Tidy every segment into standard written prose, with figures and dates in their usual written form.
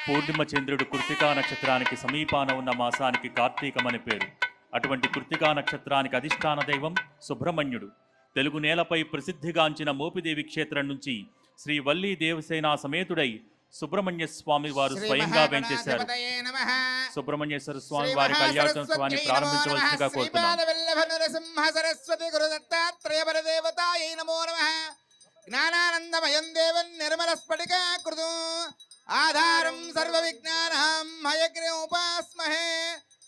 పూర్ణిమ చంద్రుడు కృత్తికా నక్షత్రానికి సమీపాన ఉన్న మాసానికి కార్తీకమని పేరు. అటువంటి కృత్తికా నక్షత్రానికి అధిష్టాన దైవం సుబ్రహ్మణ్యుడు. తెలుగు నేలపై ప్రసిద్ధిగాంచిన మోపిదేవి క్షేత్రం నుంచి శ్రీ వల్లీ దేవసేనా సమేతుడై సుబ్రహ్మణ్య స్వామి వారు స్వయంగా వెంచేశారు. సుబ్రహ్మణ్యేశ్వర స్వామి వారి కళ్యాణోత్సవాన్ని ప్రారంభించవలసిగా కోరుతున్నాం. జ్ఞానానందమయం దేవం నిర్మల స్ఫటికాకృతం ఆధారం సర్వ విజ్ఞానం హయగ్రీవ ఉపాస్మహే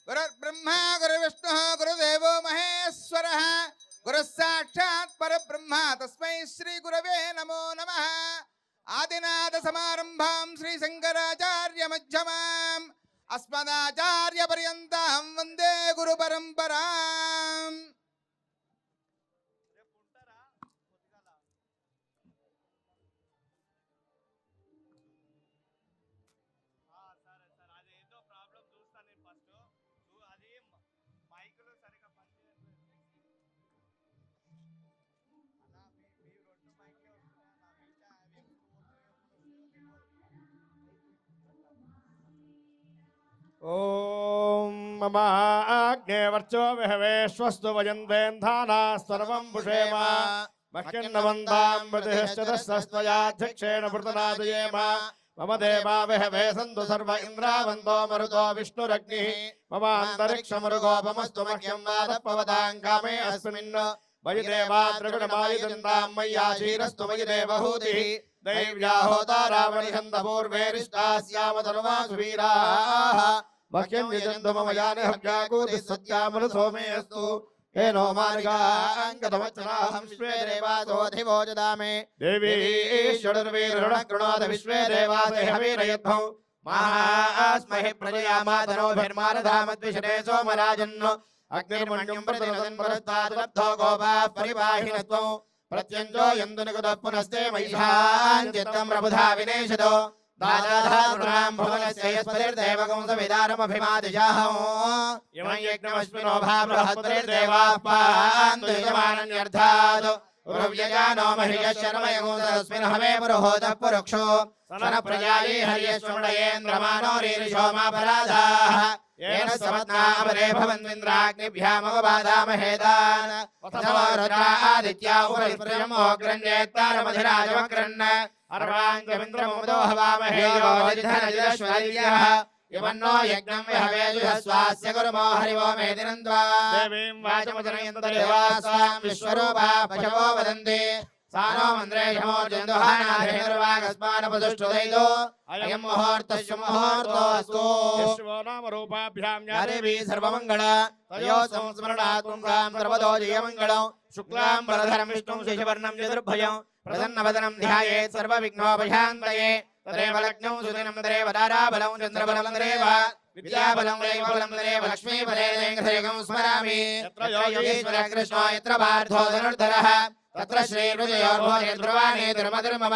గురుర్బ్రహ్మ గురుర్విష్ణుః గురుదేవో మహేశ్వరః గురుః సాక్షాత్ పరబ్రహ్మ తస్మై శ్రీ గురవే నమో నమః. ఆదినాథ సమారంభాం శ్రీ శంకరాచార్య మధ్యమాం అస్మదాచార్య పర్యంతం వందే గురు పరంపరాం. ఓం మమ అగ్నే వర్చో విహవేశ్వస్తు వయందేంధానా సర్వం భుషేమ మహ్యన్నవంతాం ప్రతిష్ఠితస్త్వయాధ్యక్షేణ వృతనాదయేమ మమ దేవా విహవే సంతు సర్వ ఇంద్రావంతో మరుతో విష్ణురగ్నిః మమ అంతరిక్షమరుగోపమస్తు మహ్యం వాదపవతాం కామే అస్మిన్ మయి దేవా త్రిగుణమాయుదంతాం మయ్యాశీరస్తు మయి దేవహూతిః దైవ్యా హోతారావణిహంత పూర్వేరిష్టాస్యామ తనువాసు వీరాः మహ్యం యజంతు మమ యాని హవ్యాకూతి సత్యామను సోమేస్తు హేనో మానికాంగతమచ్చనాహం విశ్వే దేవాసోధివో జదామే దేవీ ఈశ్వరుర్వీరుణ కృణోద విశ్వే దేవాసే హవీరయద్భౌ మహాస్మహి ప్రజయా మాతనోభిర్మానధామద్విషనే సోమరాజన్ను అగ్నిర్మణ్యం ప్రతినదన్ పురస్తాద్లబ్ధో గోపాః పరివాహినత్వం ప్రత్యంజో యందునికుతః పునస్తే మహిషాంచిత్తం ప్రబుధా వినేశదో దాదాధారుణాం భువనస్య యస్పతిర్దేవకం సవిదారమభిమాదిశాహం ఇమం యజ్ఞమశ్వినో భాబృహస్పతిర్దేవాః పాन्तు యజమానన్యర్థాత్ ఉరవ్యజానో మహియశర్మయగోదస్మిన్ హమే పురుహోతః పురుక్షో సన ప్రజాయే హర్యశ్వమణయేంద్రమానో రీరిషో మాపరాధాః येन समत्नापरे भवन्विन्द्राग्निभ्यामवबाधामहेदान् अथवा रुद्रा आदित्या उपरिप्रयमोऽग्रण्येत्तारमधिराजमग्रन् अर्वाञ्चमिन्द्रमुदो हवामहे योजिधनजिदश्वरयः यमन्नो यज्ञं विहवेजुहस्वास्य गुरुमो हरिवो मेदिनन्द्वा देवीं वाचमजनयन्तदेवास्वां विश्वरूपा पशवो वदन्ति सानो मन्द्रे शमोर्जन्दुहानाधिर्वागस्मानपदुष्टुदैतो अयं मुहूर्तस्य मुहूर्तोऽस्तु यशो नाम रूपाभ्यां या देवी सर्वमङ्गल तयो संस्मरणात् पुंसां सर्वतो जयमङ्गलं शुक्लां वरधरं विष्णुं शशिवर्णं चतुर्भुजं प्रसन्नवदनं ध्यायेत् सर्वविघ्नोपशान्तये तदेव लग्नं सुदिनं तदेव दाराबलं चन्द्रबलं तदेव विद्याबलं वैभवं तदेव लक्ष्मीबलेन स्मरामि यत्र योगीश्वरः कृष्णो यत्र पार्थो धनुर्धरः तत्र श्रीरुजयोर्भोजध्रुवाणे धर्मधर्मम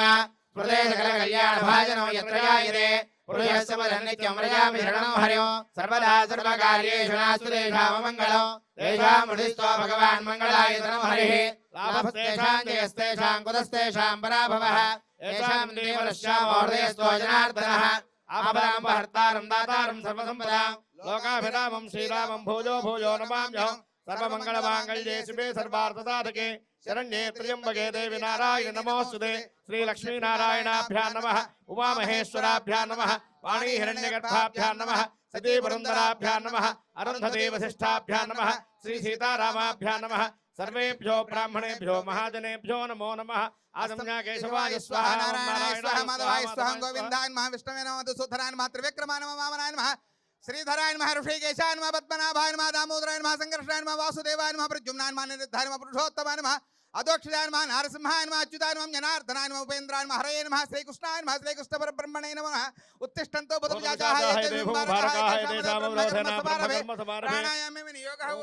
प्रदेशकलकल्याणभाजनो यत्र यायते पुरुषस्य वदन्नित्यं व्रजामि शरणं हरिं सर्वदा सर्वकार्येषु नास्तु तेषाममङ्गलं तेषां हृदिस्थो भगवान् मङ्गलायतनं हरिः लाभस्तेषां जयस्तेषां कुतस्तेषां पराभवः येषां देवरश्यामोहृदयस्थो जनार्दनः आपदामपहर्तारं दातारं सर्वसम्पदां लोकाभिरामं श्रीरामं भूजो भूजो नमाम्यहं सर्वमङ्गलमाङ्गल्ये शिवे सर्वार्थसाधके शरण्ये त्र्यम्बके देवी नारायण नमोस्तुते श्री लक्ष्मी नारायणाभ्यां नमः उमामहेश्वराभ्यां नमः वाणी हिरण्यगर्भाभ्यां नमः सती पुरन्दराभ्यां नमः अरुन्धती वसिष्ठाभ्यां नमः श्री सीतारामाभ्यां नमः सर्वेभ्यो ब्राह्मणेभ्यो महाजनेभ्यो नमो नमः आसम्या केशवाय स्वाहा नारायणाय स्वाहा माधवाय स्वाहा गोविन्दाय नमः विष्णवे नमः मधुसूदनाय नमः त्रिविक्रमाय नमः वामनाय नमः श्रीधराय नमः ऋषिकेशाय नमः पद्मनाभाय नमः दामोदराय नमः संकर्षणाय नमः वासुदेवाय नमः प्रद्युम्नाय नमः निरुद्धाय नमः पुरुषोत्तमाय नमः अदोक्षजाय नमः नारसिंहाय नमः अच्युताय नमः जनार्दनाय नमः उपेन्द्राय नमः हरये नमः श्रीकृष्णाय नमः श्रीकृष्ण परब्रह्मणे नमः उत्तिष्ठन्तो बुद्धविजाताः प्राणायामे विनियोगः ओम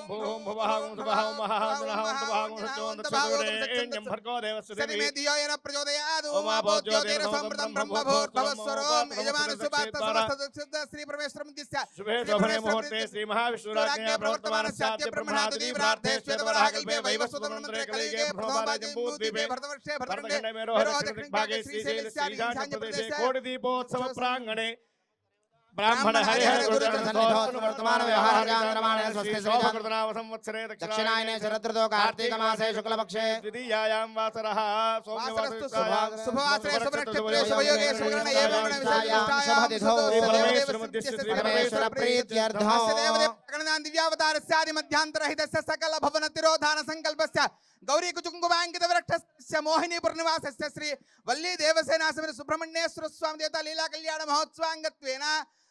भुवः ओम सुवः ओम महः ओम महः ओम सत्योऽन्तभागोऽयं भर्गो देवस्य देवी धियो येन प्रचोदयात् ओम बोध्योतेन समृतं ब्रह्मभूर्भवस्वरों यजमानस्य पार्थसमस्तसिद्ध श्री परमेश्वरमुद्दिश्य शुभे शोभने मुहूर्ते श्री महाविष्णुराज्ञया प्रवर्तमानस्याद्य ब्रह्मणादिनी प्रार्थे श्वेतवराहकल्पे वैवस्वतमन्त्रे कलिगे भ्रमवाजम्बूद्वीपे भरतवर्षे भरतखण्डे मेरोह दक्षिणभागे श्रीशैलस्यादिशान्यप्रदेशे कोटिदीपोत्सव प्राङ्गणे ब्राह्मण हरिहर गुरुचरण सन्निधौ वर्तमान व्यवहाराचान्द्रमाणे स्वस्ति शोभकृतनाम संवत्सरे दक्षिणायने शरदृतो कार्तिक मासे शुक्ल पक्षे द्वितीयायां वासरः वासरस्तु शुभवासरे शुभनक्षत्रे शुभयोगे शुभकरणे एवं विशिष्टायां परमेश्वर प्रीत्यर्थं गणनां दिव्यावतारस्यादि मध्यांतरहितस्य सकल भवन तिरोधान संकल्पस्य गौरी कुचुकुंकुमांकित वृक्षस्य मोहिनी पूर्णिवासस्य श्री वल्ली देवसेना समेत सुब्रह्मण्येश्वर स्वामी देवता लीला कल्याण महोत्सवांगत्वेन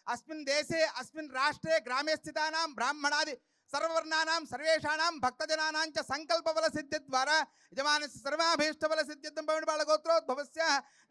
अस्मिन् देशे अस्मिन् राष्ट्रे ग्रामे स्थितानां ब्राह्मणादि सर्ववर्णानां सर्वेषाणां भक्तजनानां च संकल्पबल सिद्धि द्वारा यजमानस्य सर्वाभीष्ट बल सिद्ध्यर्थं पवनबाल गोत्रोद्भवस्य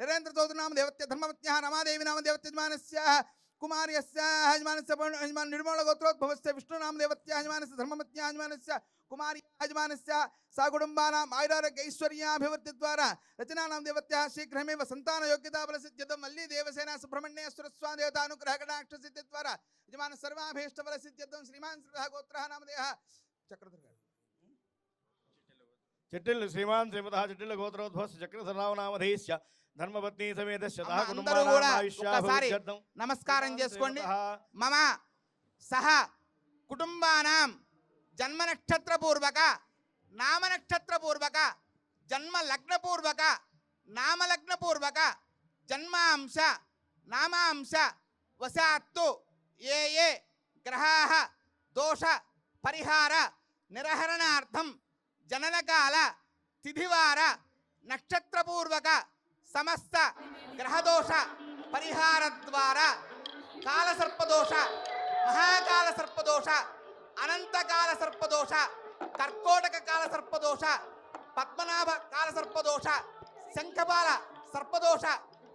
नरेंद्र चौधरी देवत्य धर्मपत्न्याः रमादेवी नाम देवत्य यजमानस्य कुमार्यस्य यजमानस्य यजमान निर्मल गोत्रोद्भवस्य विष्णुनाम देवत्य यजमानस्य धर्मपत्न्याः यजमानस्य कुमारी यजमानस्य साकुटुम्बानां आयुरारोग्य ऐश्वर्याभिवृद्धि द्वारा रचनानां देवत्याः शीघ्रमेव संतान योग्यता बल सिद्ध्यर्थं मल्ली देवसेना सुब्रह्मण्येश्वर स्वामी देवता अनुग्रह कटाक्ष सिद्धि द्वारा यजमान सर्वाभीष्ट बल सिद्ध्यर्थं श्रीमान श्रीधः गोत्रः नामधेयः चक्रधर चिट्टिल श्रीमान श्रीमतः चिट्टिल गोत्रोद्भवस्य चक्रधरराव नामधेयस्य धर्मपत्नी समेतस्य सह అందరూ కూడా ఒక్కసారి कुटुंबानां నమస్కారం చేసుకోండి మమ సహ కుటుంబానాం జన్మ నక్షత్ర పూర్వక నామ నక్షత్ర పూర్వక జన్మ లగ్న పూర్వక నామ లగ్న పూర్వక జన్మాంశ నామాంశ వశాత్తు ఏ ఏ గ్రహాః దోష పరిహార నిరహరణార్థం జననకాల తిథివార నక్షత్ర పూర్వక సమస్త గ్రహదోష పరిహార ద్వారా కాల సర్పదోష మహాకాల సర్పదోష అనంతకాల సర్పదోష కర్కోటక కాల సర్పదోష పద్మనాభ కాల సర్పదోష శంఖపాల సర్పదోష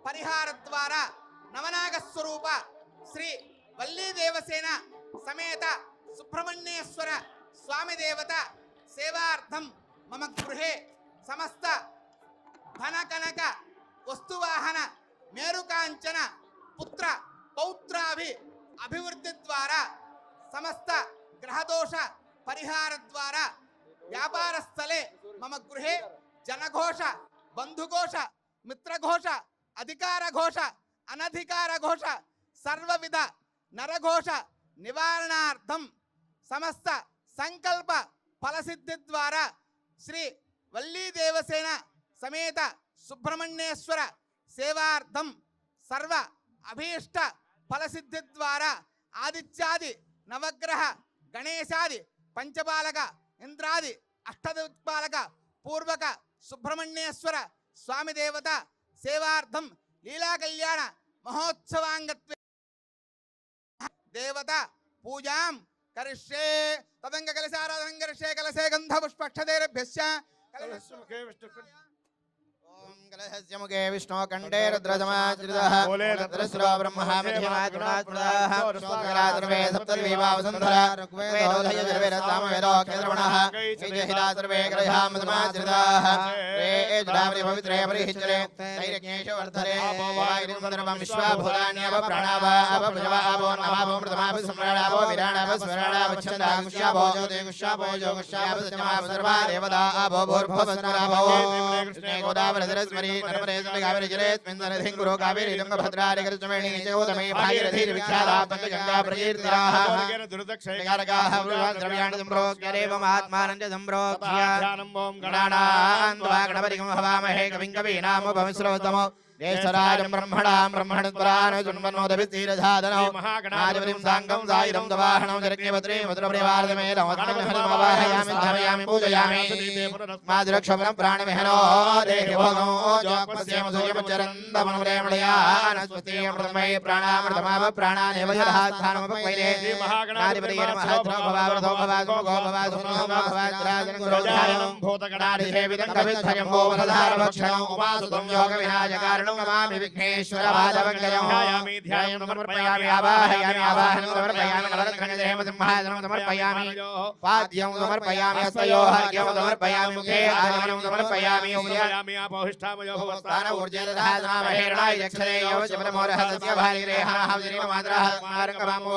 పరిహార ద్వారా నవనాగ స్వరూప శ్రీ వల్లీ దేవసేన సమేత సుబ్రహ్మణ్యేశ్వర స్వామి దేవత సేవార్థం మమ గృహే సమస్త ధన కనక వస్తువాహన మేరుకాంచన పుత్ర పౌత్రాభి అభివృద్ధి ద్వారా సమస్త గ్రహదోష పరిహార ద్వారా వ్యాపార స్థలే మమ గృహే జనఘోష బంధుఘోష మిత్రఘోష అధికార ఘోష అనధికార ఘోష సర్వవిధ నరఘోష నివారణార్థం సమస్త సంకల్ప ఫలసిద్ధి ద్వారా శ్రీ వల్లీ దేవసేన సమేత సుబ్రహ్మణ్యేశ్వర సేవార్థం సర్వ అభీష్ట ఫలసిద్ధి ద్వారా ఆదిత్యాది నవగ్రహ గణేశాది పంచపాలక ఇంద్రాది అష్టదిక్పాలక పూర్వక సుబ్రహ్మణ్యేశ్వర స్వామి దేవత సేవార్థం లీలా కళ్యాణ మహోత్సవాంగత్వే దేవత పూజాం కరిష్యే తదంగ కలశారాధనం కరిష్యే కలశే గంధ పుష్పక్షదేరభ్యశ్చ मुखे विष्णु ओम कलहस्य मुखे विष्णु कंठे रुद्रसमाश्रितः रुद्रस्रो ब्रह्मा मध्यमात्मनात्मदाः शोकरात्र्वे सप्तद्वीपावसन्धरा ऋग्वेदोधय यजुर्वेदसामवेदो केन्द्रवणः विजयहिता सर्वे ग्रहामसमाश्रिताः रे जुडावरि पवित्रे परिहिच्यरे तैरज्ञेषु वर्धरे वायुर्मन्दरमं विश्वाभूतान्यव प्राणावा अपप्रजवा अपो नमापो मृतमापि सम्राणापो विराणापो स्वराणापच्छन्दागुष्यापो ज्योतिगुष्यापो जोगुष्यापो सत्यमापो सर्वा देवता अपो भूर्भुवस्वरापो कृष्णे गोदावरि सरस्वती नर्मदे कावेरी जलेऽस्मिन् सन्निधिं कुरु कावेरी तुङ्गभद्रारि कृष्णवेणी चोदमे भागीरथी विख्याता गंगा प्रकीर्तिताः निगारकाः द्रव्याणि सम्प्रोक्ष्य देवमात्मानं च सम्प्रोक्ष्य गणानां त्वा गणपतिं हवामहे कविं कवीनामुपमिश्रवतमो ज्येष्ठराजं ब्रह्मणां ब्रह्मणस्वरान् सुन्वन्नोदभिस्थिरधादनौ महागणाधिपतिं साङ्गं सायुधं दवाहनं जरज्ञपत्रे मुद्रप्रियवार्धमेदमस्मयामि धामयामि पूजयामि माधुरक्षपनं प्राणमिहनो देहि भोगो जोक्मस्येम सूर्यमुच्चरन्दमनुप्रेमणयान् स्वस्तिमृतमयि प्राणामृतमाव प्राणानेव यथास्थानमुपक्वैरे महागणाधिपतये नमः भवावृतो भवासो भवासुनो भवाद्राजनं गुरोध्यानं भूतगणाधिसेवितं कविद्धयं गोवधारभक्षणं उमासुतं योगविनाशकारणं नमामि विघ्नेश्वर पादपङ्कजं ध्यायामि समर्पयामि आवाहयामि आवाहनं समर्पयामि नवरत्नखण्डेन सिंहासनं समर्पयामि पाद्यं समर्पयामि हस्तयोः अर्घ्यं समर्पयामि मुखे आचमनं समर्पयामि समर्पयामि आपोहिष्ठामयो स्थान ऊर्जे दधानामहेरणाय यक्षणे यवचमनमोरः सत्यभागिरेहः हविरीममात्रः कुमारङ्गमामो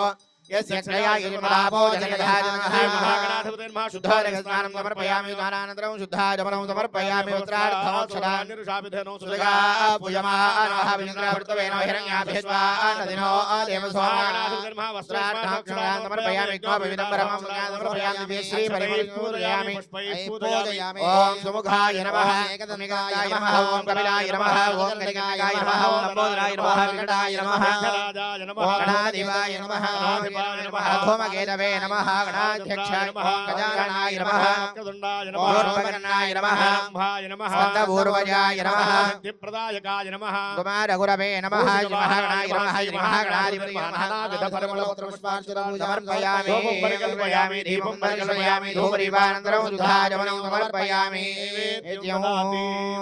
यस्य क्षया गिरिमलापो महागणाधिपते नमः शुद्धोदकस्नानं समर्पयामि स्नानानन्तरं शुद्धाचमनं समर्पयामि वस्त्रार्थमोक्षदान् निरुषाभिधेनो सुदगा पूयमानः विनिन्द्रावृतवेन हिरण्याभिस्वा नदिनो देवसोमानाः वस्त्रार्थमोक्षदान् समर्पयामि ज्ञोपविदम्बरं समर्पयामि श्री परिपूजयामि पूजयामि ओम सुमुखाय नमः एकदमिकाय नमः ओम कपिलाय नमः ओम कलिकाय नमः ओम लंबोदराय नमः विकटाय नमः राजाय नमः गणाधिपाय नमः धूमकेतवे नमः गणाध्यक्षाय नमः गजाननाय नमः वक्रतुण्डाय नमः गौरवकर्णाय नमः ब्रह्माय नमः स्कन्दपूर्वजाय नमः सिद्धिप्रदायकाय नमः कुमारगुरवे नमः महागणाय नमः महागणाधिपतये नमः समर्पयामि परिकल्पयामि दीपं परिकल्पयामि धूपदीपानन्तरं शुद्धाचमनं समर्पयामि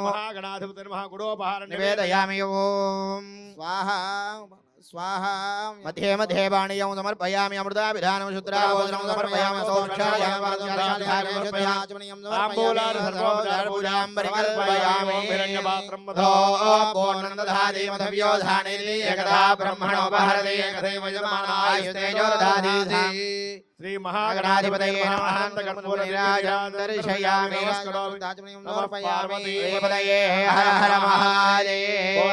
महागणाधिपते नमः गुडोपहार निवेदयामि ओम स्वाहा स्वाहा मध्ये मध्ये वाणीयं समर्पयामि अमृताभिधानं शुद्धाभोजनं समर्पयामि पूजां परिकल्पयामि पूर्णन्दधाति मधव्योधानेति एकदा ब्रह्मणोपहरति एकदैव यजमानायुस्तेजो दधाति श्री महागणाधिपतये नमः दर्शयामि समर्पयामि देवतये हर हर महादेव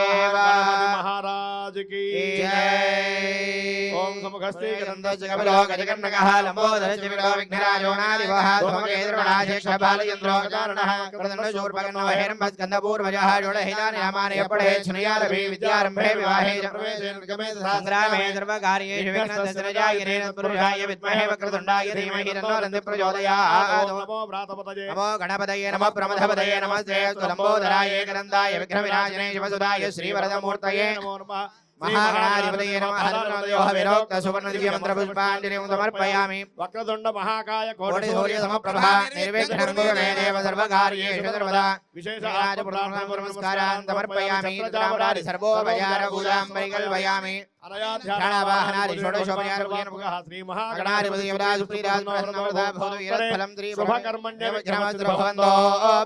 महाराज की जय ओम समुखस्ते गन्धस्य कपिलो गजकर्णकः लम्बोदरस्य विडो विघ्नराजोणादिवः धूमकेतुर्गणाध्यक्षः बालचन्द्रो गजाननः कृतन्दशूर्पकर्णो हेरम्बस्कन्धपूर्वजः षोडशितानि नामानि पठेत् शृणुयादपि विद्यारम्भे विवाहे च प्रवेशे निर्गमे सङ्ग्रामे सर्वकार्येषु विघ्नस्तस्यजायिनेन पुरुषाय विद्महे वक्रतुण्डाय धीमहि तन्नो रन्ति प्रचोदयात् नमो व्रातपतये नमो गणपतये नमो प्रमथपतये नमस्ते लम्बोदराय एकदन्ताय विघ्नविनाशने शिवसुताय श्रीवरदमूर्तये नमो नमः महागणाधिपतये नमः हनुमन्योः विरोक्त सुवर्णदिव्यमन्त्रपुष्पाञ्जलिं समर्पयामि वक्रतुण्ड महाकाय कोटि सूर्य समप्रभा निर्विघ्नं कुरु मे देव सर्वकार्येषु सर्वदा विशेष नमस्कारान् समर्पयामि रामरारि सर्वोपचारपूजां परिकल्पयामि प्रणवाहनादि षोडशोपचारपूजन श्री महागणाधिपते गणाधिपति युवराज सुप्रीराज प्रसन्नवरदा भवतुयरत्फलं शुभकर्मण्य विघ्नमस्तु भवन्तो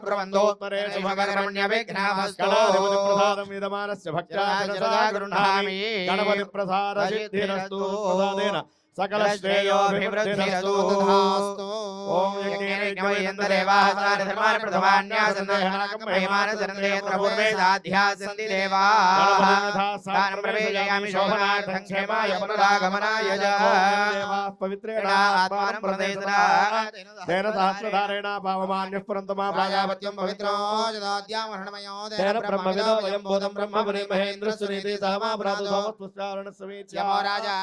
ब्रवन्तो शुभकर्मण्य विघ्नमस्तु प्रसादं विदमानस्य भक्त्या गृह्णामि गणपति प्रसाद सिद्धिरस्तु प्रसादेन सकल श्रेयोभिवृद्धिरस्तु ओम यज्ञेनदेवाः धर्मान् प्रथमान्यासन्नहिमानसरन्देत्र पूर्वे साध्यासन्ति देवाः दानं प्रवेशयामि शोभनार्थं क्षेमाय पुनरागमनाय च पवित्रेण आत्मानं प्रदेशना तेन सहस्रधारेण पावमान्यः पुरन्तमा प्राजापत्यं पवित्रो जदाद्यामहरणमयो तेन ब्रह्मविदो वयं बोधं ब्रह्म मुनि महेन्द्रस्वनीति सहमा भ्रातु सोमत्वस्यारणस्वमीत्या यमो राजा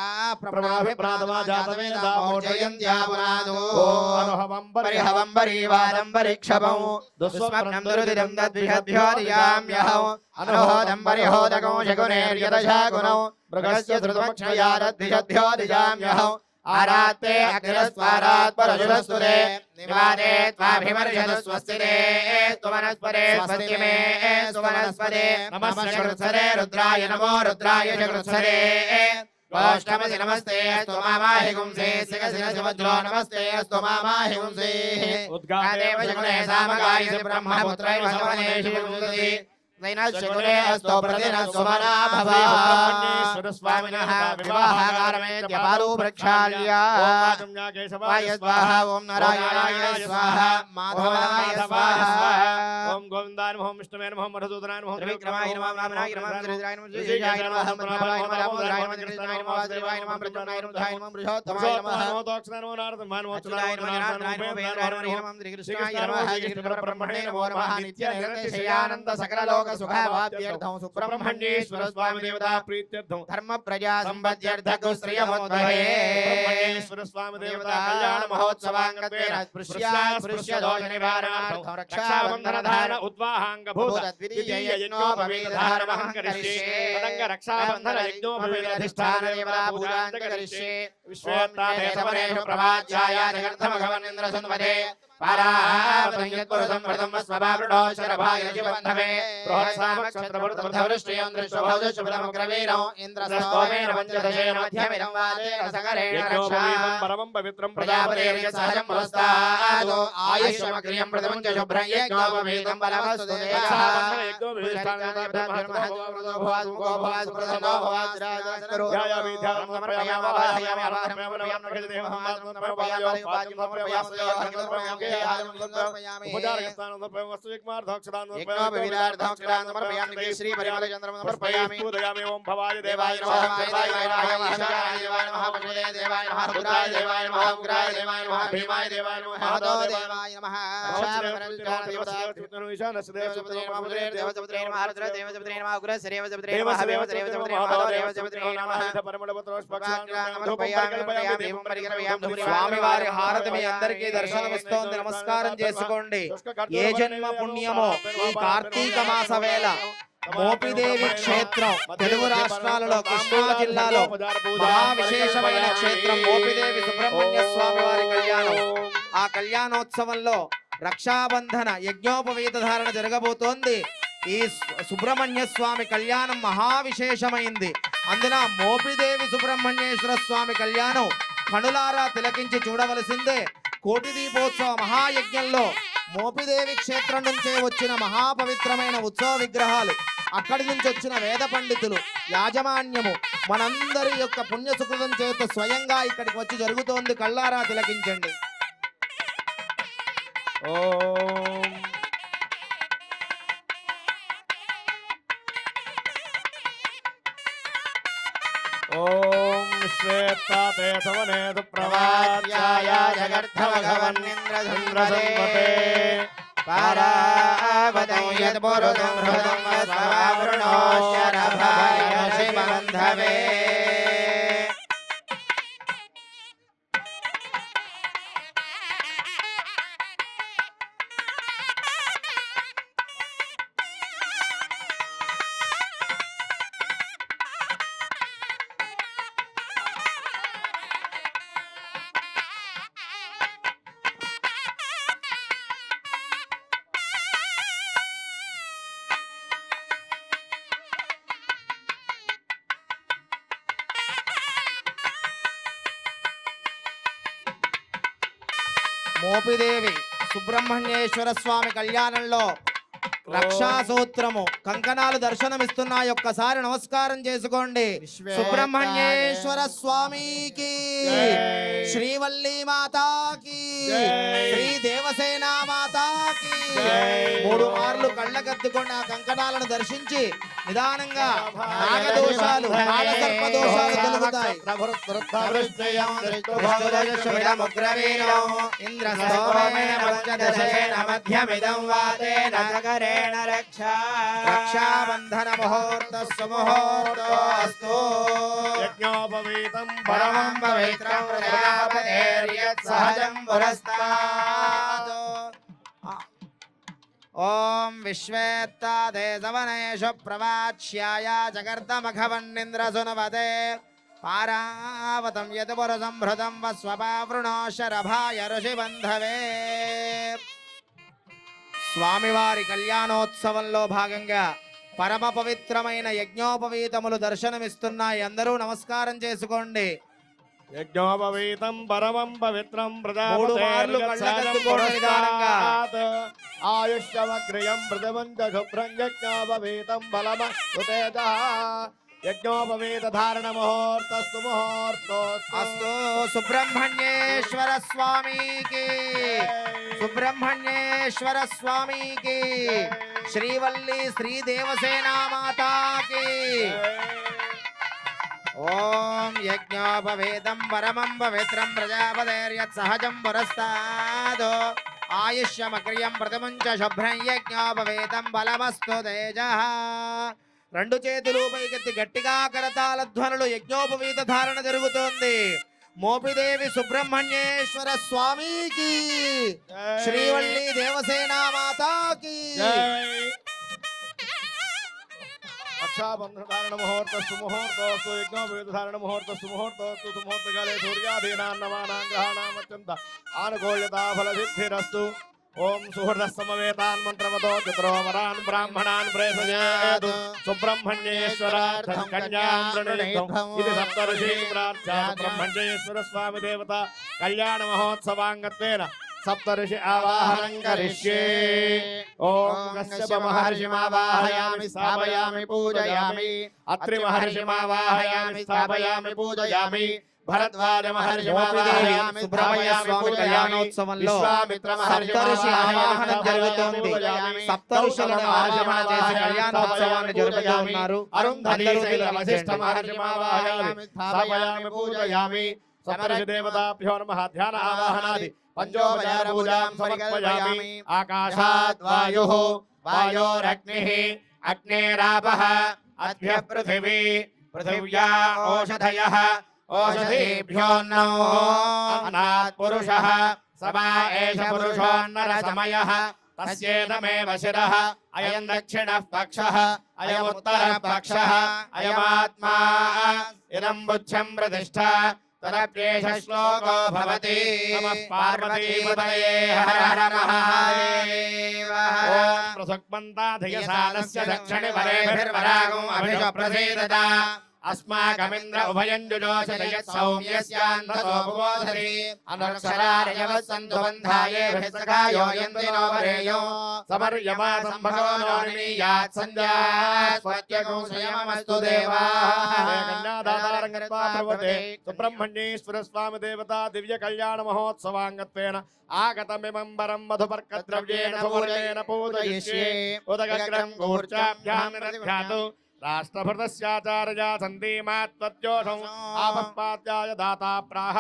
प्रमाभिप्रातमा जातवेदा मोर्जयन्त्यापुरादो अनुहवं परिहवं परिवारं परिक्षपं दुःस्वप्नं दुर्दिनं तद्विषद्भ्योदियाम्यहौ अनहोदं परिहोदकौ शकुनेर्यदशाकुनौ मृगस्य धृतमक्षयादद्विषद्भ्योदियाम्यहौ आरात्ते अग्रस्वारात् परशुरस्तुते निवादे त्वाभिमर्शतु स्वस्तिरे त्वमनस्परे स्वस्ति मे सुवनस्पते नमः शकृत्सरे रुद्राय नमो रुद्राय शकृत्सरे गोष्ठमसि नमस्ते स्तोमाहि गुंसे सिकसिरसि वज्रो नमस्ते स्तोमाहि गुंसे उद्गादेव शकुने सामगायसि ब्रह्मपुत्रैव सवनेषु गुंसति नैनशकुने अस्तो प्रतिनः सुमना भव स्वामिनः विवाहाकारमेत्यपादो प्रक्षाल्य वाय स्वाहा ओम नारायणाय स्वाहा माधवाय स्वाहा ओम गोविन्दाय नमः विष्णुवे नमः मधुसूदनाय नमः त्रिविक्रमाय नमः वामनाय नमः श्रीधराय नमः श्रीजाय नमः पद्मनाभाय नमः दामोदराय नमः कृष्णाय नमः वासुदेवाय नमः प्रद्युम्नाय नमः धाय नमः पुरुषोत्तमाय नमः दोक्षनाय नमः नारदमाय नमः अच्युताय नमः जनार्दनाय नमः वेदाय नमः श्रीकृष्णाय नमः श्रीब्रह्मणे नमो नमः नित्य निरतिशयानन्द सकल लोक सुखावाप्त्यर्थं सुब्रह्मण्येश्वर स्वामी देवता प्रीत्यर्थं धर्म प्रजा संपद्यर्थं श्रियमुद्वहे ब्रह्मण्येश्वर स्वामी देवता कल्याण महोत्सवांगत्वेन स्पृश्य दोष निवारणार्थं रक्षाबन्धन धारण उद्वाहांग भूत द्वितीय यज्ञोपवीतधारणमहं करिष्ये तदंग रक्षाबन्धन यज्ञोपवीताधिष्ठान देवता पूजां च करिष्ये विश्वोत्ताने समरेषु प्रवाच्याय जगन्धमघवनेन्द्र सुन्वदे పారావతం యత్పురుషం వ్రతం స్వభావృడో శరభాయ శివంధవే బృహత్సామక్షత్రవృతమధవృష్ట్రియం దృష్టభౌజశుభ్రమగ్రవీరం ఇంద్రస్తోమేన పంచదశేన మధ్యమిదం వాదేన సగరేణ రక్షాం పరమం పవిత్రం ప్రజాపతిర్య సహజం పురస్తాదో ఆయుష్యమగ్రియం ప్రథమం చ శుభ్రం యజ్ఞోపవీతం బలమస్తు శ్రీ పరిమళ చంద్రం సమర్పయామి ఓం భవాయ దేవాయ నమః దేవాయ నమః ఈశానాయ దేవాయ నమః పశుపతయే దేవాయ నమః రుద్రాయ దేవాయ నమః ఉగ్రాయ దేవాయ నమః భీమాయ దేవాయ నమః మహతో దేవాయ నమః స్వామివారి హారతి మీ అందరికీ దర్శనమిస్తోంది. నమస్కారం చేసుకోండి. ఏ జన్మ పుణ్యమో ఈ కార్తీక మాస వేళ మోపిదేవి క్షేత్రం తెలుగు రాష్ట్రాలలో కృష్ణా జిల్లాలో మహా విశేషమైన క్షేత్రం మోపిదేవి సుబ్రహ్మణ్య స్వామి వారి కళ్యాణం. ఆ కళ్యాణోత్సవంలో రక్షాబంధన యజ్ఞోపవీత ధారణ జరగబోతోంది. ఈ సుబ్రహ్మణ్య స్వామి కళ్యాణం మహా విశేషమైంది. అందున మోపిదేవి సుబ్రహ్మణ్యేశ్వర స్వామి కళ్యాణం కనులారా తిలకించి చూడవలసిందే. కోటి దీపోత్సవ మహాయజ్ఞంలో మోపిదేవి క్షేత్రం నుంచే వచ్చిన మహాపవిత్రమైన ఉత్సవ విగ్రహాలు, అక్కడి నుంచి వచ్చిన వేద పండితులు, యాజమాన్యము మనందరి యొక్క పుణ్య సుకృతం చేత స్వయంగా ఇక్కడికి వచ్చి జరుగుతోంది. కళ్ళారా తిలకించండి. ఓం శ్వేతాతే సవనే ప్రవాద్యాయ జగర్థమఘవన్నింద్రధన్వతే పారావతం యత్పురుషం హృదం స్వభావృణో శరభాయ శివంధవే మోపిదేవి సుబ్రహ్మణ్యేశ్వర స్వామి కళ్యాణంలో రక్షా సూత్రము కంకణాలు దర్శనమిస్తున్నాయి. ఒక్కసారి నమస్కారం చేసుకోండి. సుబ్రహ్మణ్యేశ్వర స్వామికి, శ్రీవల్లి మాతాకి, శ్రీ దేవసేన మాతాకి. 3 మార్లు కళ్ళకద్దుకొని ఆ కంకణాలను దర్శించి నిదానంగా నాగదోషాలు, నాగసర్పదోషాలు తొలగుతాయి. రక్షాబంధన ముహూర్త సుముహూర్తోస్తు. యజ్ఞోపవీతం పరమం పవిత్రం ప్రజాపతిర్యత్ సహజం పురస్తాత్. ఓం విశ్వేత్తాదే సవనేషు ప్రవాచ్యాయ జగర్దమఘవన్నింద్రసునవతే పారావతం యత్పురుషం హృదం వస్వపావృణో శరభాయ ఋషిబంధవే. స్వామివారి కళ్యాణోత్సవంలో భాగంగా పరమ పవిత్రమైన యజ్ఞోపవీతములు దర్శనమిస్తున్నాయి. అందరూ నమస్కారం చేసుకోండి. యజ్ఞోపవీతం పరమం పవిత్రం 3 మార్లు కళ్ళకద్దుకోండి నిదానంగా. ఆయుష్యమగ్రయం ప్రథమంచ శుభ్రం యజ్ఞోపవీతం బలమస్తు తేజః. యజ్ఞోపవీత ధారణ ముహూర్తస్తు ముహూర్తోస్తు. అస్తు. సుబ్రహ్మణ్యేశ్వర స్వామికి, సుబ్రహ్మణ్యేశ్వర స్వామికి, శ్రీవల్లి శ్రీ దేవసేన మాతాకి. ఓం యజ్ఞోపవేదం పరమం పవిత్రం ప్రజాపతిర్యత్ సహజం పురస్తాద్. ఆయుష్యమగ్రియం ప్రథమంచ శుభ్రం యజ్ఞోపవేదం బలమస్తు తేజః. 2 చేతులు పైకెత్తి గట్టిగా కరతాళ ధ్వనులు, యజ్ఞోపవీత ధారణ జరుగుతోంది. మోపిదేవి సుబ్రహ్మణ్యేశ్వర స్వామికి, శ్రీవల్లి దేవసేన మాతాకి. రక్షాబంధనధారణ ముహూర్తస్సు ముహూర్తోస్తు యజ్ఞోపేతధారణ ముహూర్తస్సు ముహూర్తోస్తు సుముహూర్తకాలే సూర్యాదీనాన్నమానాం గ్రహాణామత్యంత ఆనుకూల్యతా ఫలసిద్ధిరస్తు ఓం సుహృదः సమవేతాన్ మంత్రవతో చతురోవరాన్ బ్రాహ్మణాన్ ప్రేషయేతు సుబ్రహ్మణ్యేశ్వరార్థం కన్యాం ప్రణీతం ఇది సప్తర్షి ప్రార్థ్యా సుబ్రహ్మణ్యేశ్వర స్వామి దేవత కళ్యాణ మహోత్సవాంగత్వేన సప్తర్షి ఆవాహనం కరిష్యే ఓం కశ్యప మహర్షిమావాహయామి స్థాపయామి పూజయామి అత్రి మహర్షిమావాహయామి స్థాపయామి పూజయామి భరద్వాజ మహర్షిమావాహయామి సుబ్రహ్మణ్య కళ్యాణోత్సవంలో విశ్వామిత్ర మహర్షి ఆవాహనం జరుగుతోంది. సప్తఋషులను ఆవాహన చేసి కళ్యాణోత్సవాన్ని జరుపుతున్నారు. అరుంధతి వశిష్ఠ మహర్షిమావాహయామి స్థాపయామి పూజయామి సప్తర్షి దేవతాభ్యో నమః ధ్యాన ఆవాహనాది పంచోపచార పూజాం సమర్పయామి. ఆకాశాద్ వాయుః వాయోరగ్నిః అగ్నేరాపః అద్భ్యః పృథివీ పృథివ్యా ఓషధయః ఓషధీభ్యోన్నో అన్నాత్ పురుషః సమా ఏష పురుషోన్నర సమయః తస్యేదమేవ శిరః అయం దక్షిణః పక్షః అయముత్తరః పక్షః అయమాత్మా ఇదం బుద్ధం ప్రతిష్ఠ తదప్యేష శ్లోకో భవతి. నమః పార్వతీపతయే హర హర మహాదేవ. ఓం ప్రసక్మంతాధియసానస్య దక్షిణి వరేభిర్వరాగం అభిష ప్రసేదత अस्माकमिन्द्र उभयं जुजोषत यत् सौम्यस्यान्ततो बुबोधति अनक्षरारयवस्सन्तु बन्धाये भिसखायो यन्ति नो वरेयो समर्यमा सम्भगो नो निमीयात् सञ्जात् स्वत्यगो संयममस्तु देवाः. कन्यादातारङ्गत्वा प्रवर्ते सुब्रह्मण्येश्वर स्वामी देवता दिव्य कल्याण महोत्सवाङ्गत्वेन आगतमिमं वरं मधुपर्कद्रव्येण सुवर्णेन पूजयिष्ये. उदगग्रहं गूर्चाभ्यां निदध्यातु राष्ट्रभृतस्याचार्या सन्धीमात्वत्योषं आपःपाद्याय दाता प्राह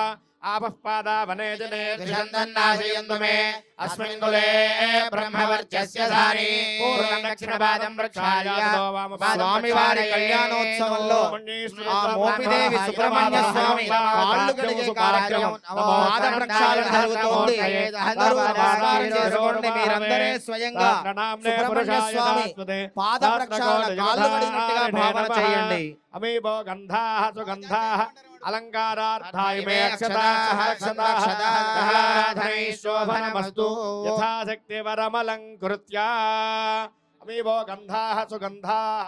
आपःपादावने जने दिशन्दन्नाशयन्तु मे अस्मिन् कुले ब्रह्मवर्चस्य धारी पूर्वदक्षिणपादं प्रक्षाल्य స్వామివారి కళ్యాణోత్సవంలో ఆ మోపిదేవి సుబ్రహ్మణ్య స్వామి కాళ్ళు కడిగే కార్యక్రమం పాద ప్రక్షాళన జరుగుతోంది. అందరూ నమస్కారం చేసుకోండి. మీరందరే స్వయంగా సుబ్రహ్మణ్య స్వామి పాద ప్రక్షాళన కాళ్ళు కడిగినట్టుగా భావన చేయండి. అమీబో గంధాః సుగంధాః अलंकारार्थाय मे अक्षताः आराधनै शोभनमस्तु यथाशक्ति वरमलंकृत्य अमीवो गन्धाः सुगन्धाः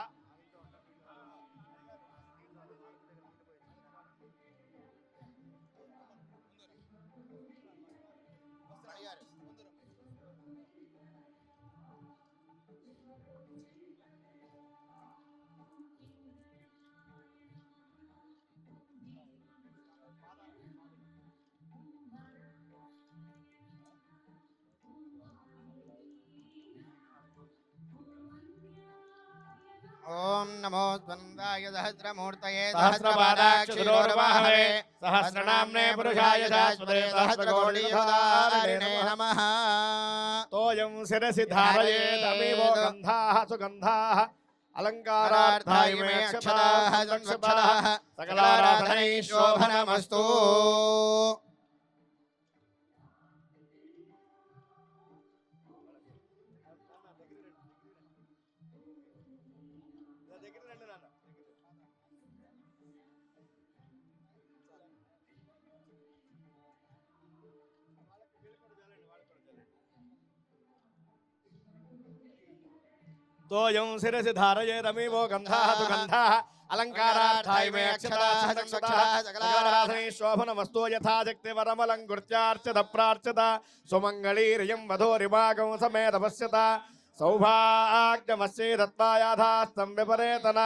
ओम नमो द्वन्द्वाय सहस्रमूर्तये सहस्रपादाक्षिरोर्वाहवे सहस्रनाम्ने पुरुषाय शाश्वते सहस्रकोटियुधारिणे नमः. तोयं शिरसि धारयेत् अमीवो गन्धाः सुगन्धाः अलङ्कारार्थाय मे अक्षताः सकलाराधनै शोभनमस्तु. तोयं शिरसि धारयेदमीवो गन्धाः सुगन्धाः अलङ्कारार्थाय मे अक्षताः सकलाराधनै शोभनमस्तु यथाशक्ति वरमलङ्कृत्यार्चत प्रार्चत सुमङ्गलीरियं वधूरिवागं समेतपश्यत सौभाग्यमस्यै दत्तायाधास्तं विपरेतन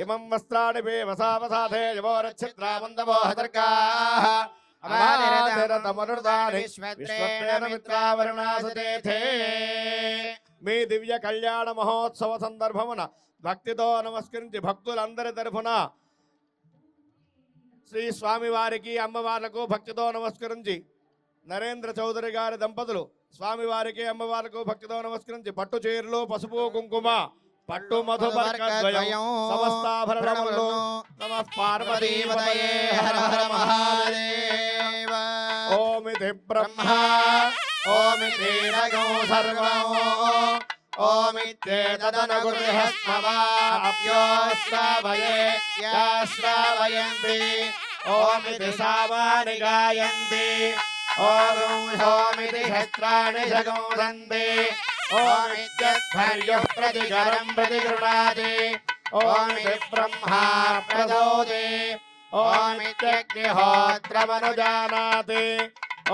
इमं वस्त्राणि वसावसाधे यवोरच्छिद्रामन्दवोहदर्गाः अमानिरतमनुर्दानि विश्वत्रेण मित्रावरुणासुतेथे. మీ దివ్య కళ్యాణ మహోత్సవ సందర్భమున భక్తితో నమస్కరించి భక్తులందరి తరఫున శ్రీ స్వామివారికి అమ్మవార్లకు భక్తితో నమస్కరించి నరేంద్ర చౌదరి గారి దంపతులు స్వామివారికి అమ్మవార్లకు భక్తితో నమస్కరించి పట్టు చీరలు పసుపు కుంకుమ పట్టు మధుపర్కద్వయం సమస్తాభరణములు నమః పార్వతీపతయే హర హర మహాదేవ. ఓమితి బ్రహ్మ ఓమితి రగో సర్వం ओमित्येतदनुगृहस्मवाप्योऽश्रावये याश्रावयन्ति ओमिति सावानि गायन्ति ॐ होमिति शस्त्राणि जगोदन्ति ओमित्यध्वर्युः प्रतिकरं प्रतिगृह्णाति ओमिति ब्रह्मा प्रचोदे ओमित्यग्निहोत्रमनुजानाति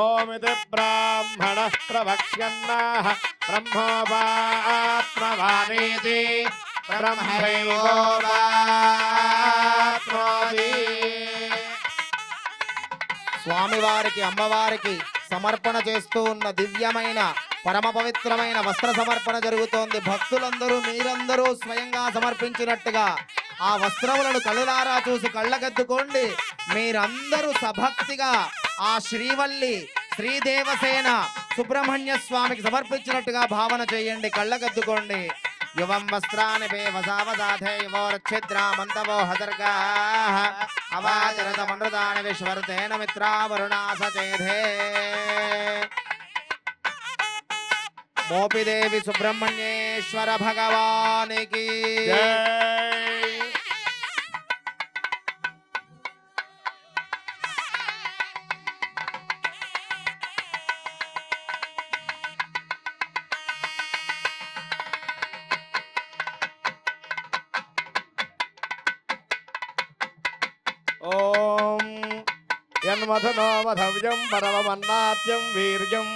ओमिति ब्राह्मणः प्रवक्ष्यन्नाः ब्रह्मोपात्मवानीति ब्रह्मैवोपाप्नोति స్వామివారికి అమ్మవారికి సమర్పణ చేస్తూ ఉన్న దివ్యమైన పరమ పవిత్రమైన వస్త్ర సమర్పణ జరుగుతోంది. భక్తులందరూ మీరందరూ స్వయంగా సమర్పించినట్టుగా ఆ వస్త్రములను కళ్ళారా చూసి కళ్ళకెత్తుకోండి. మీరందరూ సభక్తిగా ఆ శ్రీవల్లి శ్రీదేవసేన సుబ్రహ్మణ్య స్వామికి సమర్పించినట్టుగా భావన చేయండి. కళ్ళకెత్తుకోండి. యువం వస్త్రాని వసావసాధే యువోర్ఛిద్రామంతవో హజర్గాః అవాచరతమనృతాని విశ్వర్తేన మిత్రావరుణా సచేధే. మోపిదేవి సుబ్రహ్మణ్యేశ్వర భగవానికి ఓం యన్మథనో మధవ్యం పరమమన్నాత్యం వీర్యం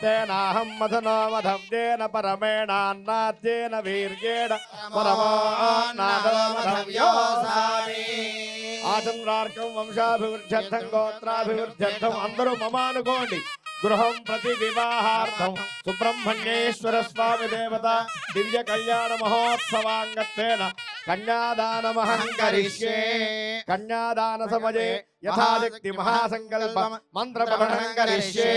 తేనాహం మథనో మధవ్యేన పరమేణాన్నాత్యేన వీర్యేణ పరమాన్నాదో మధవ్యోసామి. ఆచంద్రార్కం వంశాభివృద్ధ్యర్థం గోత్రాభివృద్ధ్యర్థం అందరూ మమ అనుకోండి. గృహం ప్రతి వివాహార్థం సుబ్రహ్మణ్యేశ్వర స్వామి దేవత దివ్య కళ్యాణ మహోత్సవాంగత్వేన కన్యాదానమహం కరిష్యే. కన్యాదాన సమయే యథాశక్తి మహాసంకల్ప మంత్ర పఠనం కరిష్యే.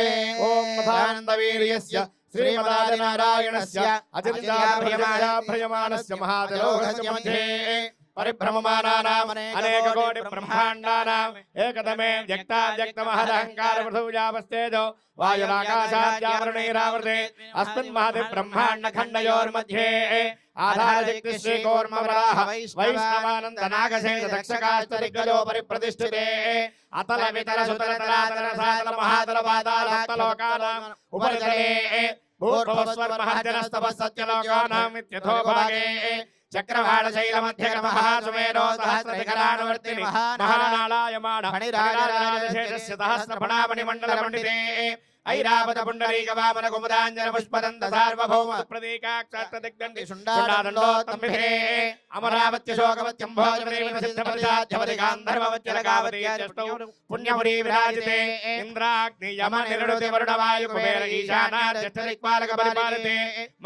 ఓం మథానందవీర్యస్య శ్రీమదాదినారాయణస్య అచిత్యాభ్రయమానస్య మహాదేవస్య మధ్యే పరిభ్రమమానానాం అనేక కోటి బ్రహ్మాండానాం ఏకతమే వ్యక్తావ్యక్తమహదహంకార పృథుజావస్తేజో వాయురాకాశాద్యావరుణైరావృతే అస్మిన్ మహతి బ్రహ్మాండ ఖండయోర్मध्ये ఆధారశక్తి శ్రీకూర్మవరాహ వైష్ణవానంద నాగశేష దక్షకాస్తరిగ్గజో పరిప్రతిష్ఠితే అతల వితల సుతల తలాతల సాతల మహాతల పాతాల లోకానాం ఉపరితలే భూర్భువస్వర్ మహర్జనస్తవ సత్యలోకానాం ఇత్యథో భాగే చక్రవాళశైలమధ్యగమః సుమేరో సహస్రశిఖరానువర్తిని మహానాళాయమాణ ఫణిరాజరాజశేషస్య సహస్రఫణామణిమండలమండితే ఐరావత పుండరీక వామన కుముదాంజన పుష్పదంత సార్వభౌమ ప్రతీకాక్షదిగ్దండి శుండాదండోత్తమిభే అమరావత్య శోకవత్యం భోజమదేవ సిద్ధపరిషాధ్యవతి గాంధర్వవత్యలగావతి అష్టౌ పుణ్యపురీ విరాజితే ఇంద్రాగ్ని యమ నిరుడతి వరుణవాయు కుబేర ఈశానార్యష్టదిక్పాలక పరిపాలితే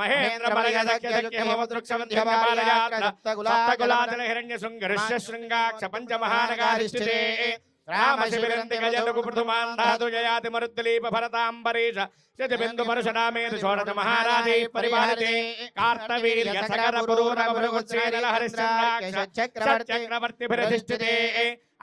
మహేంద్ర బలయ సఖ్య సఖ్య హేమవృక్షవంధ్యపాలయాత్ర సప్తకులాచల హిరణ్య శృంగ శృంగాక్ష పంచమహానగారిష్ఠితే రామశిబిరంతి గజలుగు పృథుమాన్ ధాతు జయాతి మరుద్దలీప భరతాంబరీష శతబిందు మనుషనామేదు షోడశ మహారాజే పరిపాలితే కార్తవీర్య సకర పురూర భృగుచ్ఛేదల హరిశ్చంద్రాక్ష చక్రవర్తి ప్రతిష్ఠితే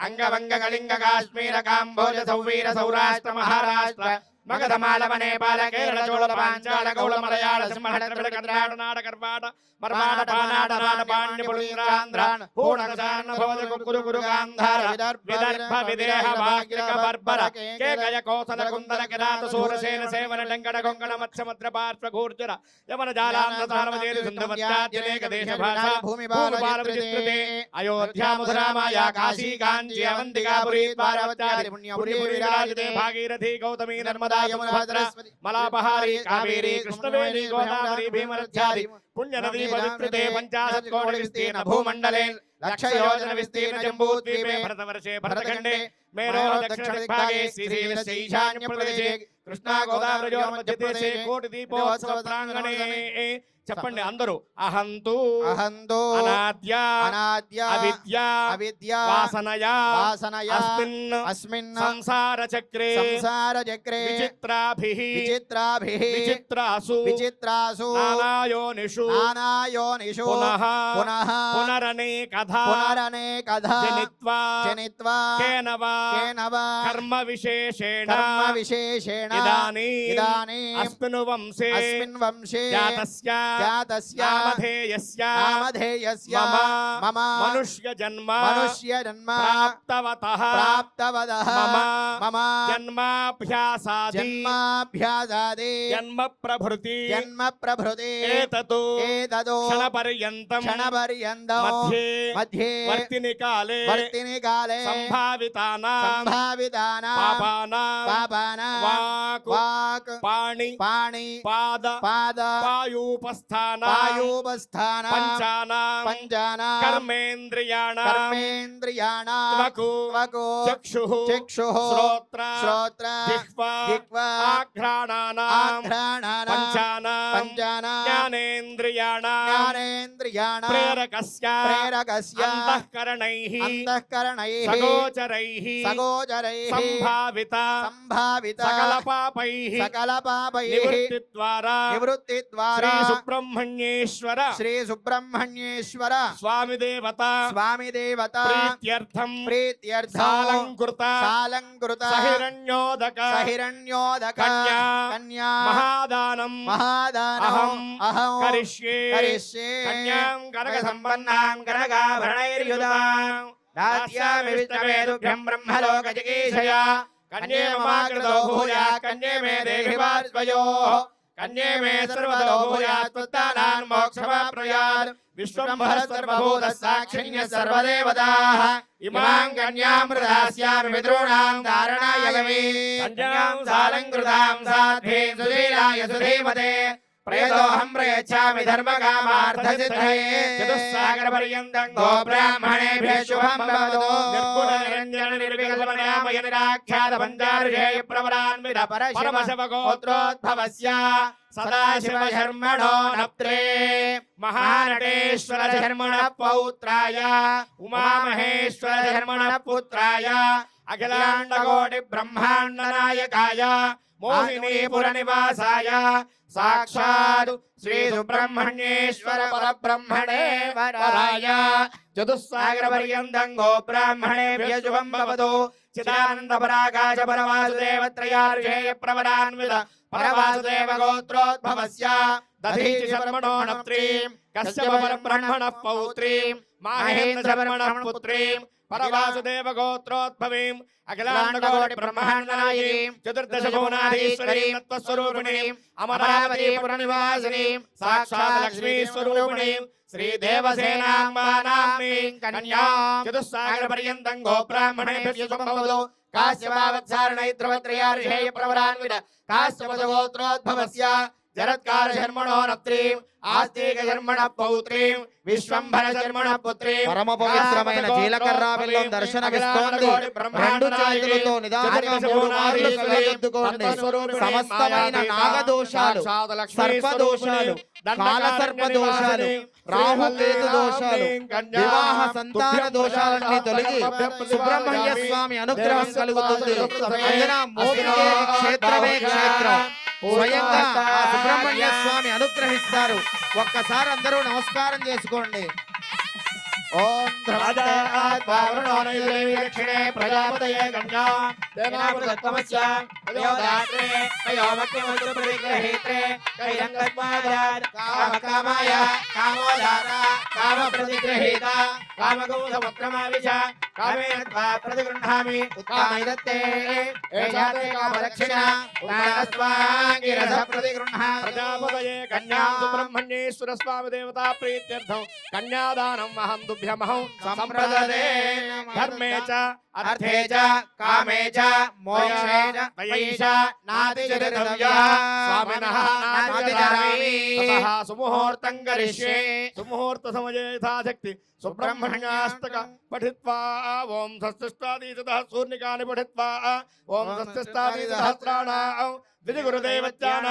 అంగవంగ కళింగ కాశ్మీర కాంభోజ సౌవీర సౌరాష్ట్ర మహారాష్ట్ర మగధమాలవ నేపాల కేరళ చోళ పాంచాల గౌళ మలయాళ సింహళ ద్రవిడ కర్ణాట నాట కర్వాట మర్మాట పానాట నాట పాండ్య పులీంద్రాంధ్ర పూర్ణకశాన భవజ కురు కురు గాంధార విదర్భ విదేహ భాగ్యక బర్బర కేకయ కోసల కుందల కిరాత సూరసేన సేవన లంకడ కొంకణ మత్స్యముద్ర పార్శ్వ ఘూర్జర యమన జాలాంధ్ర సార్వజేతి సుందరమత్యాద్యనేక దేశ భాష భూమిపాల విచిత్రతే అయోధ్యా మధురామాయా కాశీ కాంచీ అవంతికాపురీ ద్వారవత్యాది పుణ్యపురీ విరాజితే భాగీరథీ గౌతమీ నర్మదా యమున భద్రస్వతి మలాపహారీ కావేరీ కృష్ణవేణీ గోదావరి భీమరథ్యాది పుణ్య నదీ పవిత్రతే పంచాశత్ కోటి విస్తీర్ణ భూమండలే లక్ష యోజన విస్తీర్ణ జంబూద్వీపే భరతవర్షే భరతఖండే మేరో దక్షిణ దిగ్భాగే శ్రీశైలస్య ఈశాన్య ప్రదేశే కృష్ణా గోదావరియోర్ మధ్యదేశే కోటి దీపోత్సవ ప్రాంగణే చెప్పండి అందరూ అహంతు అహంతో అనాద్య అనాద్య అవిద్య అవిద్య వాసనయా వాసనయా అస్మిన్ అస్మిన్ సంసార చక్రే సంసార చక్రే విచిత్రాభిః విచిత్రాభిః విచిత్రాసు విచిత్రాసు నానాయోనిషు నానాయోనిషు పునః పునః పునరనేకధా పునరనేకధా జనిత్వా జనిత్వా కేన వా కేన వా కర్మ విశేషేణ కర్మ విశేషేణ ఇదానీం ఇదానీం అస్మిన్ వంశే అస్మిన్ వంశే జాతస్య जातस्य नामधेयस्य नामधेयस्य मम मम मनुष्यजन्म मनुष्यजन्म प्राप्तवतः प्राप्तवदः मम मम जन्माभ्यासादि जन्माभ्यासादि जन्म प्रभृति जन्म प्रभृति एततो एतदो क्षणपर्यन्तं क्षणपर्यन्तं मध्ये मध्ये वर्तिनिकाले वर्तिनिकाले सम्भावितानां सम्भावितानां पापानां वाक् वाक् पाणि पाणि पाद पाद पायूपस्थानां वायुपस्थानां पञ्चानां पञ्चानां कर्मेन्द्रियाणां कर्मेन्द्रियाणां त्वकु त्वको चक्षुः चक्षुः श्रोत्र श्रोत्र जिह्वा जिह्वा आघ्राणानां आघ्राणानां पञ्चानां पञ्चानां ज्ञानेन्द्रियाणां ज्ञानेन्द्रियाणां प्रेरकस्य प्रेरकस्य अन्तःकरणैः अन्तःकरणैः सगोचरैः सगोचरैः सम्भावित सम्भावित सकलपापैः सकलपापैः निवृत्तिद्वारा निवृत्तिद्वारा श्रीसुब्रह्मण्येश्वर श्रीसुब्रह्मण्येश्वर स्वामिदेवता स्वामिदेवता प्रीत्यर्थं प्रीत्यर्थं सालङ्कृत सालङ्कृत सहिरण्योदक सहिरण्योदक कन्या कन्या महादानं महादानम् अहं करिष्ये करिष्ये कन्यां कनकसम्पन्नां कनकाभरणैर्युतां दास्यामि विष्णवे तुभ्यं ब्रह्मलोकजिगीषया कन्ये ममाकृतो भूयात् कन्ये मे देहि वार्ष्वयोः कन्ये मे सर्वतो भूयात् पुत्तानां मोक्षमाप्नुयात् विश्वम्भरः सर्वभूतः साक्षिण्यः सर्वदेवताः इमां कन्यां प्रदास्यामि पितॄणां धारणाय गवी कन्यां सालङ्कृतां साध्वीं सुशीलाय सुधीमते प्रयतोऽहं प्रयच्छामि धर्मकामार्थसिद्धये चतुस्सागरपर्यन्तं गोब्राह्मणेभ्यः शुभं भवतु निर्गुणनिरञ्जन निर्विकल्पनामय निराख्यात पञ्चार्षेय प्रवरान्वित परमशवगोत्रोद्भवस्य सदाशिवशर्मणो नप्त्रे महानटेश्वरशर्मणः पौत्राय उमामहेश्वरशर्मणः पुत्राय अखिलाण्डकोटिब्रह्माण्डनायकाय मोहिनीपुरनिवासाय साक्षात् श्रीसुब्रह्मण्येश्वर परब्रह्मणे वराय चतुस्सागरपर्यन्तं गोब्राह्मणेभ्यः शुभं भवतु चिदानन्दपराकाश परवासुदेवत्रयार्षेय प्रवरान्वित परवासुदेव गोत्रोद्भवस्य दधीचिशर्मणो नप्त्रीं कश्यप परब्रह्मणः पौत्रीं माहेन्द्रशर्मणः पुत्रीं परवासुदेव गोत्रोद्भवीं अखिलाण्डकोटि ब्रह्माण्डनायकीं चतुर्दश भुवनाधीश्वरीं तत्त्वस्वरूपिणीं अमरावती पुरनिवासिनीं साक्षात् लक्ष्मी स्वरूपिणीं श्रीदेवसेनाम्बानाम्नीं कन्यां चतुस्सागरपर्यन्तं गोब्राह्मणेभ्यः शुभं भवतु काश्यपावत्सारणैत्रवत्रयार्षेय प्रवरान्वित काश्यपगोत्रोद्भवस्य जरत्कारशर्मणो नप्त्रीं आस्तिकशर्मणः पौत्रीं విశ్వంభరశర్మణ పుత్రి పరమ పవిత్రమైన జీలకర్ర బెల్లం దర్శనమిస్తోంది. రెండు చేతులతో నిదానంగా మూడు మార్లు కళ్ళెత్తుకోండి. సమస్తమైన నాగదోషాలు, సర్పదోషాలు, కాలసర్ప దోషాలు, రాహుకేతు దోషాలు, వివాహ సంతాన దోషాలన్నీ తొలగి సుబ్రహ్మణ్య స్వామి అనుగ్రహం కలుగుతుంది. అందున మోపిదేవి క్షేత్రమే క్షేత్రం. స్వయంగా ఆ సుబ్రహ్మణ్య స్వామి అనుగ్రహిస్తారు. ఒక్కసారి అందరూ నమస్కారం చేసుకోండి. ఓం దక్షిణే ప్రజాపతయే గంగా దేనామృతమస్య అయోదాత్రే అయోమక్యమంత్ర ప్రతిగ్రహీత్రే కైరంగస్మాదాత్ కామకామాయ కామోదాత కామ ప్రతిగ్రహీత కామగౌధపుత్రమావిశ కామేన త్వా ప్రతిగృహామి ఉత్కామైదత్తే ఏషాతే కామదక్షిణ ఉత్తానస్వాంగిరస ప్రతిగృహామి ప్రజాపతయే కన్యాం సుబ్రహ్మణ్యేశ్వర స్వామి దేవతా ప్రీత్యర్థం కన్యాదానం మహం తుభ్యమహం సంప్రదదే ధర్మే చ అర్థే చ కామే చ మోక్షే చ తయైష నాతిచరితవ్యా స్వామినః నాతిచరామి తతః సుముహూర్తం కరిష్యే సుముహూర్త సమయే యథాశక్తి సుబ్రహ్మణ్యాష్టక పఠిత్వా ఓం సహస్రాదీతః సూర్ణికాని పఠిత్వా ఓం సహస్రాదీసహస్రాణాం విధిగురుదేవత్యాన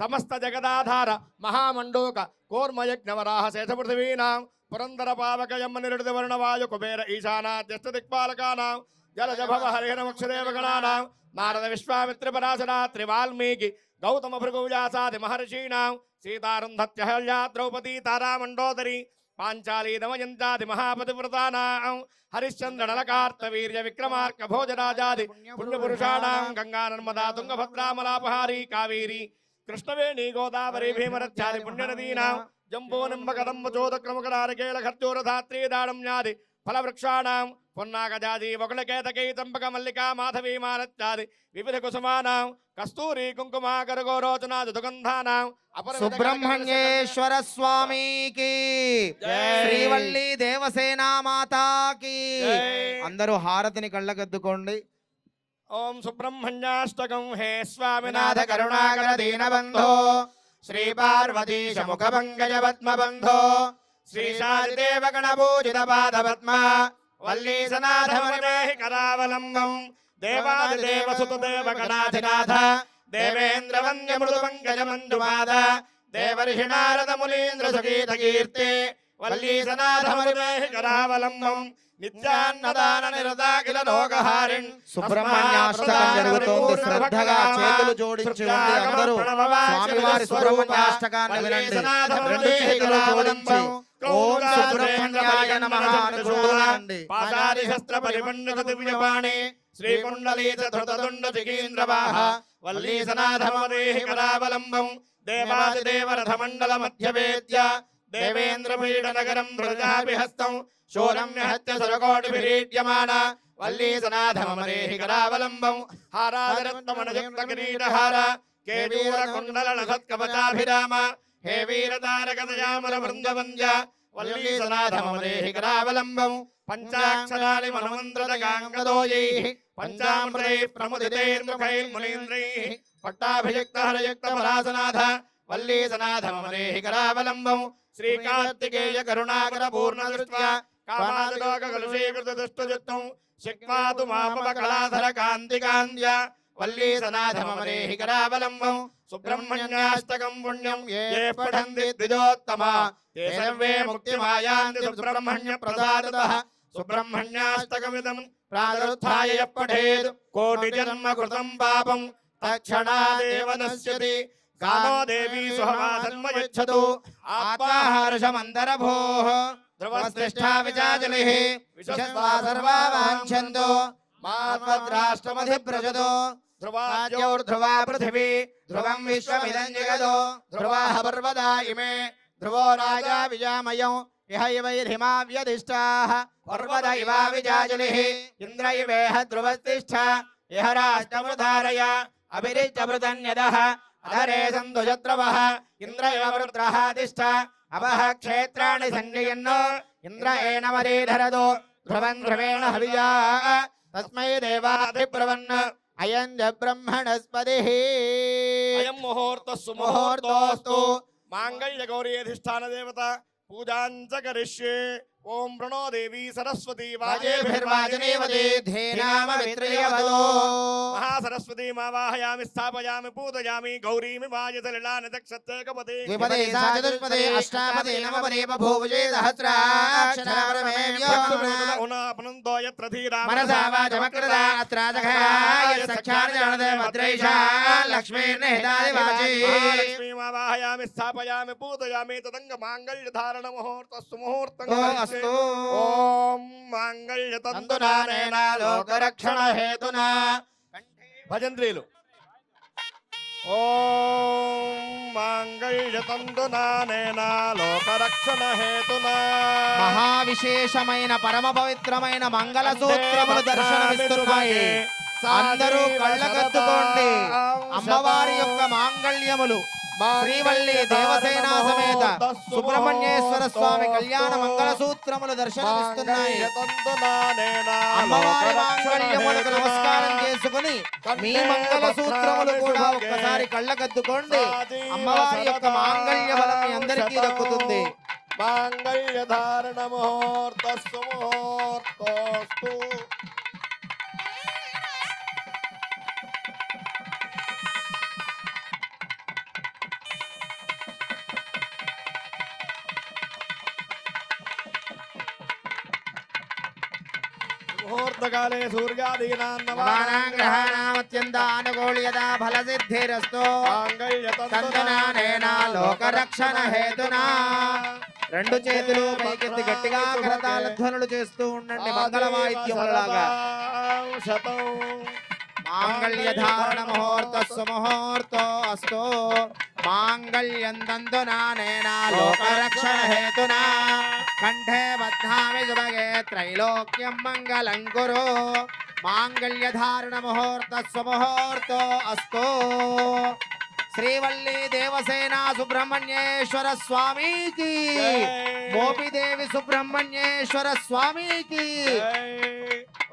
సమస్త జగదాధార మహామండూక కూర్మయజ్ఞవరాహ శేషపృథివీనాం పురందర పావక యమ్మ నిరుడిత వర్ణ వాయు కుబేర ఈశానాద్యస్త దిక్పాలకానాం జలజ భవ హరిహర మక్షదేవగణానాం నారద విశ్వామిత్ర పరాశరాత్రి వాల్మీకి గౌతమ భృగువ్యాసాది మహర్షీణాం సీతారుంధత్యహల్యా ద్రౌపదీ తారామండోదరి పాంచాలీ దమయంతాది మహాపతివ్రతానాం హరిశ్చంద్ర నలకార్తవీర్య విక్రమార్క భోజరాజాది పుణ్యపురుషాణాం గంగా నర్మదా తుంగభద్రా మలాపహారీ కావేరీ కృష్ణవేణి గోదావరి భీమరత్యాది పుణ్యనదీనాం జంబో నింబ కదంబ చోదక్రమకరారకేళ ఖర్జూరధాత్రీ దాళమ్యాది ఫలవృక్షాణాం పొన్నాగజాది వకుళకేతకై చంపక మల్లికా మాధవీ మానత్యాది వివిధ కుసుమానాం కస్తూరి కుంకుమాకరగోరోచనాది సుగంధానాం సుబ్రహ్మణ్యేశ్వర స్వామికి శ్రీవల్లి దేవసేన మాతాకి అందరూ హారతిని కళ్ళకద్దుకోండి. ఓం సుబ్రహ్మణ్యాష్టకం హే స్వామినాథ నాథ కరుణాకర దీనబంధో శ్రీ పార్వతీశ ముఖ పంకజ పద్మబంధో శ్రీశాదిదేవ గణపూజిత పాద పద్మ వల్లీసనాథ ధర్మదేహి కరావలంబం దేవాదిదేవ సుతదేవ గణాధినాథ దేవేంద్ర వంద్య మృదు పంకజ మంజుపాద దేవర్షి నారద మునీంద్ర సుగీత కీర్తి వల్లీసనాథ ధర్మదేహి కరావలంబం నిత్యాన్నదాన నిరదాఖిల లోకహారిణ్ సుబ్రహ్మణ్యాష్టకం జరుగుతోంది. శ్రద్ధగా చేతులు జోడించి ఉండి అందరూ స్వామివారి సుబ్రహ్మణ్యాష్టకాన్ని వినండి. రెండు చేతులు జోడించి ఓం సుబ్రహ్మణ్యాయ నమః అని చూడండి. పాదాది శస్త్ర పరిపన్నత దివ్యపాణి శ్రీకుండలీత ధృతదుండ చికీంద్రవాహ వల్లీసనాథమదేహి కరావలంబం దేవాదిదేవ రథమండల మధ్యవేద్య దేవేంద్రపీఠ నగరం ప్రజాభిహస్తం శూరం నిహత్య సురకోటిభిరీడ్యమాన వల్లీసనాథమరేహి కరావలంబం హారాదరత్నమణయుక్త కిరీటహార కేయూర కుండల నసత్కవచాభిరామ హే వీరతారకదయామర వృందవంద్య వల్లీసనాథమరేహి కరావలంబం పంచాక్షరాలి మనమంత్రదగాంగదోయైః పంచామృతైః ప్రముదితైర్ముఖైర్మునీంద్రైః పట్టాభియుక్త హరయుక్త పరాసనాథ వల్లీసనాథమరేహి కరావలంబం శ్రీకార్తికేయ కరుణాకర పూర్ణ దృష్ట్యా కామాదిలోక కలుషీకృత దుష్టజుత్వం శిక్వాతు మాపకళాధర కాంతికాంద్య వల్లీసనాథమరేహి కరావలంబం సుబ్రహ్మణ్యాష్టకం పుణ్యం ఏ పఠంతి ద్విజోత్తమా తే సర్వే ముక్తిమాయాంతి సుబ్రహ్మణ్య ప్రసాదతః సుబ్రహ్మణ్యాష్టకమిదం ప్రాతరుత్థాయ యః పఠేత్ కోటి జన్మ కృతం పాపం తక్షణాదేవ నశ్యతి కామో దేవీ సుహమాధన్మయచ్చతు ఆత్మాహర్షమంతరభోః ధ్రువస్తిష్ఠా విచాజలిః విశ్వస్వా సర్వా వాంఛన్తో మాత్వద్రాష్ట్రమధివ్రజతో ధ్రువాద్యోర్ధ్రువా పృథివీ ధ్రువం విశ్వమిదం జగదో ధ్రువాః పర్వతా ఇమే ధ్రువో రాజా విజామయం ఇహ ఇవైర్హిమా వ్యధిష్టాః పర్వత ఇవా విజాజలిః ఇంద్ర ఇవేహ ధ్రువస్తిష్ఠా ఇహ రాష్ట్రమృధారయ అభిరిచ్చమృతన్యదః అధరే సంతు శత్రవః ఇంద్ర ఇవ వృత్రః తిష్ఠ అపః క్షేత్రాణి సంజయన్నో ఇంద్ర ఏనమరీధరదో ధ్రువం ధ్రువేణ హవిజా తస్మై దేవాధిబ్రవన్న అయం చ బ్రహ్మణస్పతిః అయం ముహూర్తః ముహూర్తోస్తు మాంగళ్య గౌరీధిష్టాన దేవత పూజాంచ కరిష్యే ఓం ప్రణో దేవీ సరస్వతి వాజేభిర్వాజనేవతే ధేనామ విత్రయవదో మహాసరస్వతి మావాహయామి స్థాపయామి పూజయామి గౌరీమి వాజసలిలానదక్షత్రేకపదే ద్విపదే సా చతుష్పదే అష్టాపదే నవపదే బభూవజే సహస్రాక్షరమేవ్యో ఉనాపనందో యత్ర ధీరా మనసా వాచమకృతా అత్రాజఘాయ సఖ్యార్జనదే భద్రైషా లక్ష్మీర్నిహితాది వాచీ మహాలక్ష్మీ మావాహయామి స్థాపయామి పూజయామి తదంగ మాంగళ్య ధారణ ముహూర్తస్సు ముహూర్తం అస్తు ఓం మాంగళ్య తంతునానేన లోకరక్షణ హేతునా భజంత్రీలు ఓం మాంగళ్య తంతునానేన లోకరక్షణ హేతునా మహావిశేషమైన పరమ పవిత్రమైన మంగళ సూత్రములు దర్శనమిస్తున్నాయి. అందరూ కళ్ళకద్దుకోండి. అమ్మవారి యొక్క మాంగళ్యములు శ్రీవల్లి దేవసేన సమేత సుబ్రహ్మణ్యేశ్వర స్వామి కళ్యాణ మంగళ సూత్రములు దర్శనమిస్తున్నాయి. అమ్మవారి మాంగళ్యములకు నమస్కారం చేసుకుని మీ మంగళ సూత్రములు కూడా ఒక్కసారి కళ్ళకద్దుకోండి. అమ్మవారి యొక్క మాంగళ్య బలం మీ అందరికీ దక్కుతుంది. మాంగళ్య ధారణ ముహూర్తస్సు ముహూర్తోస్తు ముహూర్తకాలే సూర్యాదీనాం నవానాం గ్రహాణామత్యంతానుకూల్యతా ఫలసిద్ధిరస్తు తందనానేన లోకరక్షణ హేతునా. రెండు చేతులు పైకెత్తి గట్టిగా కరతాళ ధ్వనులు చేస్తూ ఉండండి మంగళ వాయిద్యములాగా. మాంగళ్యధారణ ముహూర్త సుముహూర్తో అస్తు మాంగళ్యం తంతునా నేనా లోకరక్షణ హేతునా కంఠే బధ్నామి సుభగే త్రైలోక్యం మంగళం కురు మాంగళ్యధారణ ముహూర్త సుముహూర్తో అస్తు శ్రీవల్లి దేవసేన సుబ్రహ్మణ్యేశ్వర స్వామికి మోపిదేవి సుబ్రహ్మణ్యేశ్వర స్వామికి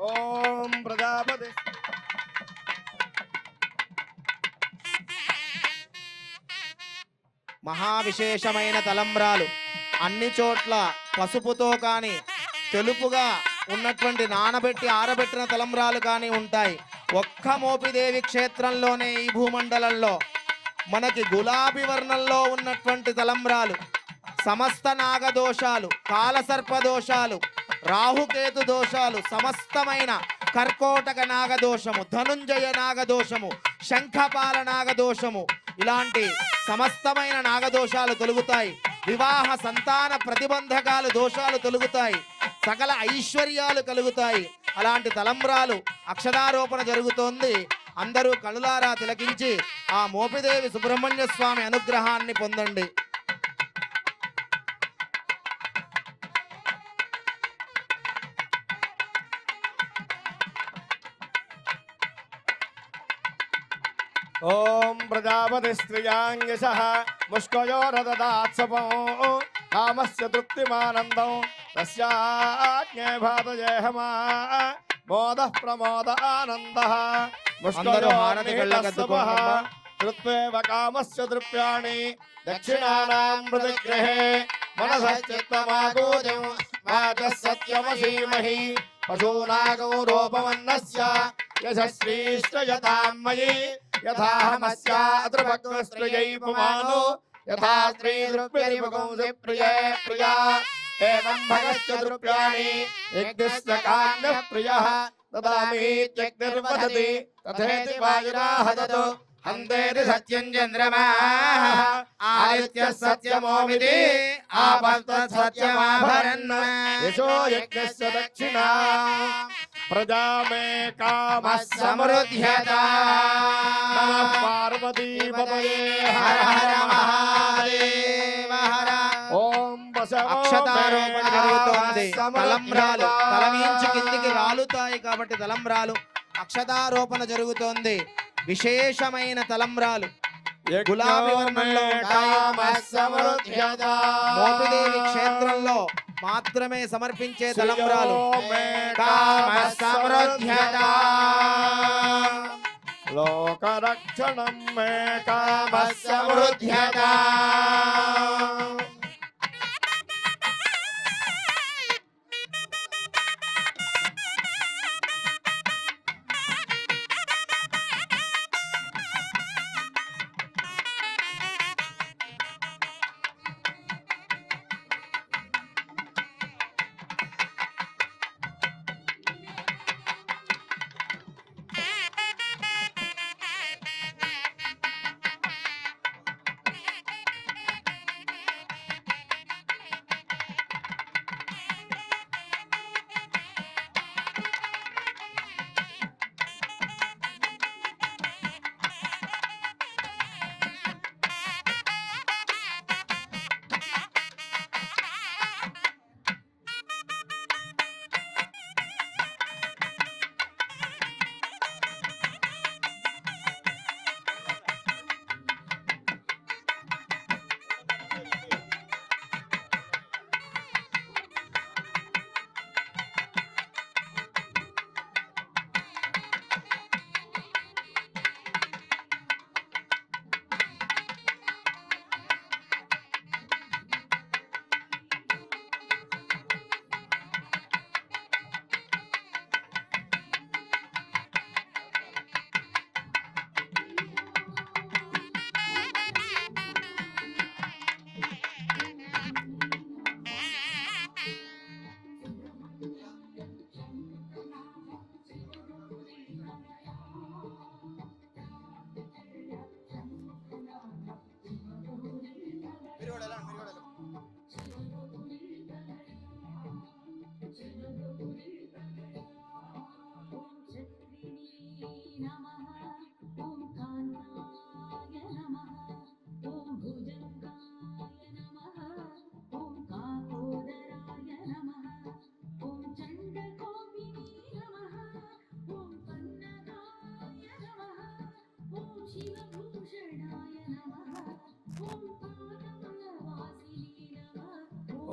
ఓం ప్రజాపతి మహావిశేషమైన తలంబ్రాలు అన్ని చోట్ల పసుపుతో కానీ తెలుపుగా ఉన్నటువంటి నానబెట్టి ఆరబెట్టిన తలంబ్రాలు కానీ ఉంటాయి. ఒక్క మోపిదేవి క్షేత్రంలోనే ఈ భూమండలంలో మనకి గులాబీ వర్ణంలో ఉన్నటువంటి తలంబ్రాలు సమస్త నాగదోషాలు, కాలసర్ప దోషాలు, రాహుకేతు దోషాలు, సమస్తమైన కర్కోటక నాగదోషము, ధనుంజయ నాగదోషము, శంఖపాల నాగదోషము, ఇలాంటి సమస్తమైన నాగదోషాలు తొలుగుతాయి. వివాహ సంతాన ప్రతిబంధకాలు దోషాలు తొలుగుతాయి. సకల ఐశ్వర్యాలు కలుగుతాయి. అలాంటి తలంబ్రాలు అక్షరారోపణ జరుగుతోంది. అందరూ కనులారా తిలకించి ఆ మోపిదేవి సుబ్రహ్మణ్య స్వామి అనుగ్రహాన్ని పొందండి. ఓం ప్రజాపతి స్త్రియాంగశః ముష్కయోరదదాత్సపం కామస్య తృప్తిమానందం తస్యాజ్ఞే భాతయేహమా మోదః ప్రమోద ఆనందః అందరూ హారతి కళ్ళకద్దుకోండమ్మా. కృత్వేవ కామస్య తృప్యాణి దక్షిణానాం ప్రతిగ్రహే మనసశ్చిత్తమాగోజం వాచः సత్యమసీమహి పశూనాగౌ రూపమన్నస్య యశస్శ్రీశ్చయతాం మయి యథాహమస్యాద్రుభక్తస్త్రియై పుమానో యథా స్త్రీదృప్యరిపుంసి ప్రియే ప్రియా ఏవం భగశ్చ దృప్యాణి యజ్ఞస్య కామ్యః ప్రియః దదామీత్యగ్నిర్వదతి తథేతి వాయురాహదతు హంతేతి సత్యం చంద్రమాః ఆదిత్యః సత్యమోమితి ఆపస్తు సత్యమాభరన్ యశో యజ్ఞస్య దక్షిణా ప్రజామే కామః సమృద్ధ్యతా నమః పార్వతీపతయే హర హర మహాదేవ హర. ఓం అక్షతారోపణ జరుగుతోంది. తలంబ్రాలు తల నుంచి కిందికి రాలుతాయి కాబట్టి తలంబ్రాలు అక్షతారోపణ జరుగుతోంది. విశేషమైన తలంబ్రాలు గులాబీ వర్ణంలో ఉంటాయి. మోపిదేవి క్షేత్రంలో మాత్రమే సమర్పించే తలంబ్రాలు. లోకరక్షణం మే కామః సమృద్ధ్యతా.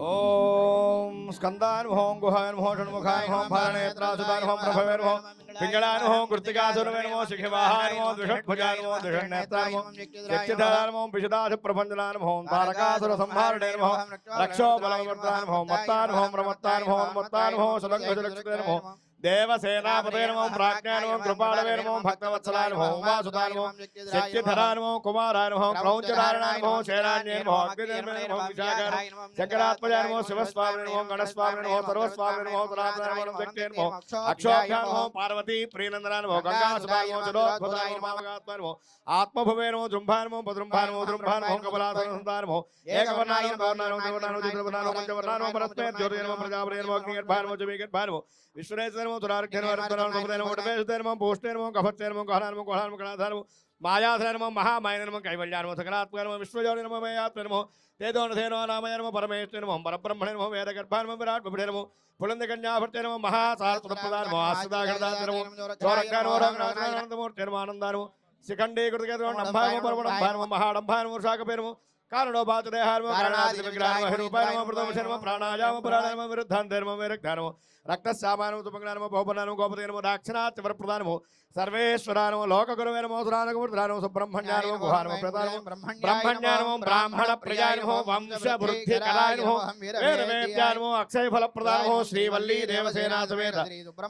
ఓం స్కందానుభవం గుహానుభవం షణ్ముఖానుభవం ఫలనేత్రాసుదానుభవం ప్రభవేనుభవం పింగళానుభవం కృతికాసురవేనుభవం శిఖివాహానుభవం ద్విషడ్భుజానుభవం ద్విషణ్నేత్రానుభవం శక్తిధరానుభవం పిశుదాశ ప్రపంచనానుభవం తారకాసుర సంహారణేనుభవం రక్షోబలవర్తానుభవం మత్తానుభవం ప్రమత్తానుభవం మత్తానుభవం సులంఘసులక్షితేనుభవం దేవసేనాపతేనుభవం ప్రాజ్ఞానుభవం కృపాళవేనుభవం భక్తవత్సలానుభవం ఉమాసుతానుభవం శక్తిధరానుభవం కుమారానుభవం క్రౌంచధారణానుభవం శేనాన్యేనుభవం అగ్నిదేవనుభవం విశాఖానుభవం శంకరాత్మజానుభవం శివస్వామినుభవం గణస్వామినుభవం సర్వస్వామినుభవం సనాతనానుభవం శక్తినుభవం అక్షోభ్యానుభవం పార్వతీ ప్రియనందనానుభవం గంగాసుతానుభవం జలోద్భుతానుభవం మామగాత్మానుభవం ఆత్మభువేనుభవం జృంభానుభవం పదృంభానుభవం దృంభానుభవం కమలాసనసుతానుభవం ఏకవర్ణానుభవం గౌర్ణానుభవం త్రివర్ణానుభవం చతుర్వర్ణానుభవం పంచవర్ణానుభవం పరస్మే జ్యోతిర్భవం ప్రజాపతిర్భవం అగ్నిగర్భానుభవం జమీగర్భానుభవం విశ్వనేశ్వరము తురార్ఘ్యనము పుష్టేర్మం కఫత్సేర్మం గహనానము గోహానము గణాధానము మాయాధనము మహామాయనము కైవల్యానము సకలాత్మనము విశ్వజోనినము మేయాత్మనము తేజోనధేనో నామయనము పరమేశ్వరము పరబ్రహ్మణనము వేదగర్భానము విరాట్ విభుడనము పులంద కన్యాభర్తనము మహాసారస్వతప్రదానము ఆశ్రితాఘనదానము చోరజ్ఞానోరంగనాథమూర్తినము ఆనందానము శిఖండీకృతకేతము డంభానము పరమడంభానము మహాడంభానము శాఖపేరము కారణో బాతుదేహానము కారణాది విగ్రహనము హరిరూపానము ప్రథమశనము ప్రాణాయామ పురాణనము విరుద్ధాంతేనము విరక్తానము రక్తశ్యామానము తుపజ్ఞానము బహుపనానము గోపతేనము దాక్షిణాత్య వరప్రదానము సర్వేశ్వరానము లోకగురువేనము సురానగమూర్తిరానము సుబ్రహ్మణ్యానము గుహానము ప్రధానము బ్రహ్మణ్యానము బ్రాహ్మణ ప్రియానము వంశవృద్ధి కళాయనము వేదవేద్యానము అక్షయ ఫలప్రదానము శ్రీవల్లీ దేవసేనా సమేత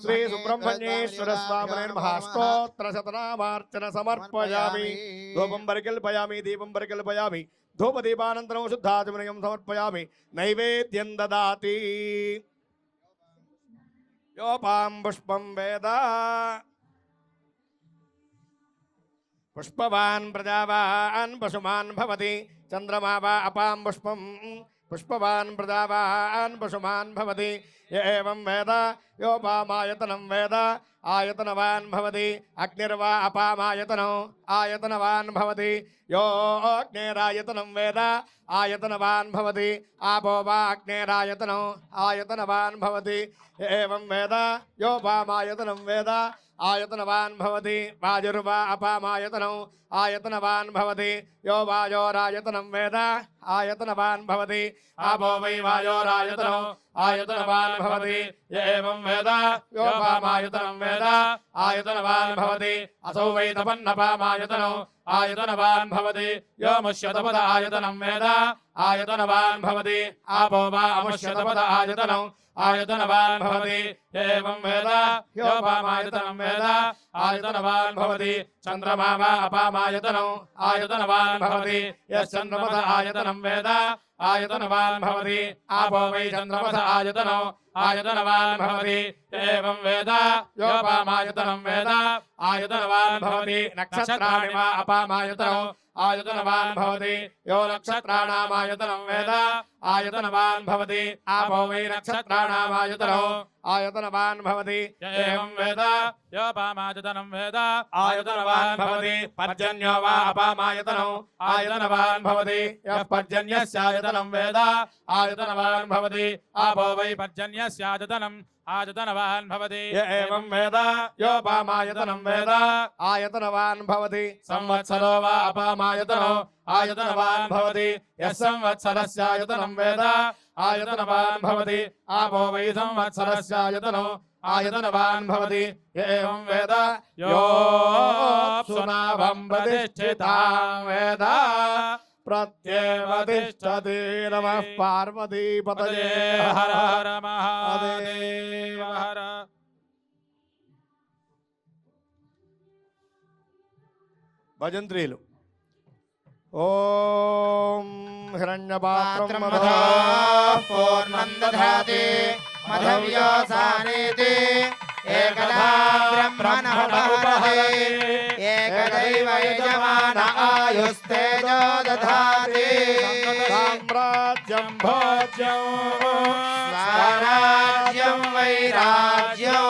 శ్రీ సుబ్రహ్మణ్యేశ్వర స్వామినే మహాస్తోత్ర శతనామార్చన సమర్పయామి ధూపం పరికల్పయామి దీపం పరికల్పయామి ధూపదీపానంతరం శుద్ధాచమనయం సమర్పయామి నైవేద్యం దదాతి యోపాం పుష్పం వేద పుష్పవాన్ ప్రజావాన్ పశుమాన్ భవతి చంద్రమా వా అపాం పుష్పం పుష్పవాన్ ప్రజావాన్ పశుమాన్ భవతి ఏవం వేద యోపామాయతనం వేద ఆయతనవాన్ భవతి అగ్నిర్వా అపామాయతనం ఆయతనవాన్ భవతి యో అగ్నేరాయతనం వేద ఆయతనవాన్ భవతి ఆపో వా అగ్నేరాయతనం ఆయతనవాన్ భవతి ఏవం వేద యోపామాయతనం వేద ఆయతనవాన్ భవతి వాయుర్వా అపామాయతనం ఆయతనవాన్ భవతి యో వాయోరాయతనం వేద ఆయతనవాన్ భవతి ఆపో వై వాయోరాయతనం ఆయతనవాన్ భవతి ఏవం వేద యోపామాయతనం వేద ఆయతనవాన్ భవతి అసౌ వై తపన్నపామాయతనం ఆయతనవాన్ భవతి యో ముష్యతపద ఆయతనం వేద ఆయతనవాన్ భవతి ఆపో వా అముష్యతపద ఆయతనం ఆయతనవాన్ భవతి ఏవం వేద యోపామాయతనం వేద ఆయతనవాన్ భవతి చంద్రమా వా అపామాయతనం ఆయతనవాన్ భవతి యశ్చంద్రమస ఆయతనం వేద ఆయతనవాన్ భవతి ఆపో వై చంద్రమస ఆయతనం ఆయతనవాన్ భవతి ఏవం వేద యోపామాయతనం వేద ఆయతనవాన్ భవతి నక్షత్రాణి వా అపామాయతనం ఆయతనవాన్ భవతి యో నక్షత్రాణామాయతనం వేద ఆయతనవాన్ భవతి ఆపో వై నక్షత్రాణామాయతనం ఆయతనవాన్ భవతి ఏవం వేద యోపామాయతనం వేద ఆయతనవాన్ భవతి పర్జన్యో వా అపామాయతనం ఆయతనవాన్ భవతి యః పర్జన్యస్యాయతనం వేద ఆయతనవాన్ భవతి ఆపో వై పర్జన్యస్యాయతనం ఆయతనవాన్ భవతి ఏవం వేద యోపామాయతనం వేద ఆయతనవాన్ భవతి సంవత్సరో వా అపామాయతనం ఆయతనవాన్ భవతి యః సంవత్సరస్యాయతనం వేద ఆయతనవాన్ భవతి ఆపో వై సంవత్సరస్యాయతనం ఆయతనవాన్ భవతి ఏవం వేద యోప్సునాభం ప్రతిష్ఠితాం వేద ప్రత్యేవతిష్ఠతి నమః పార్వతీపతయే హర హర మహాదేవ హర. భజంత్రీలు ఓం హిరణ్యపాత్రం పూర్ణం దధాతి మధవ్యోసానేతి ఏకదా బ్రహ్మణః ఉపహే ఏకదైవ యజమాన ఆయుస్తేజో దధాతి సామ్రాజ్యం భోజ్యం స్వరాజ్యం వైరాజ్యం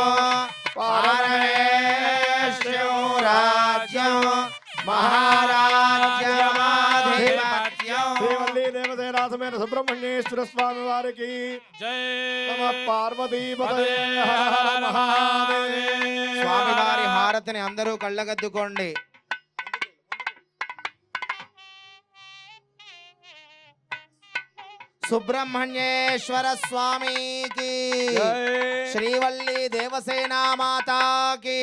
పారమేష్యం రాజ్యం మహారాజ్యమాధిపత్యం శ్రీవల్లీ దేవసేనా సమేత సుబ్రహ్మణ్యేశ్వర స్వామి వారికి జై నమః పార్వతీపతయే హర హర మహాదేవ. స్వామివారి హారతిని అందరూ కళ్ళగద్దుకోండి. సుబ్రహ్మణ్యేశ్వర స్వామికి శ్రీవల్లి దేవసేన మాతాకి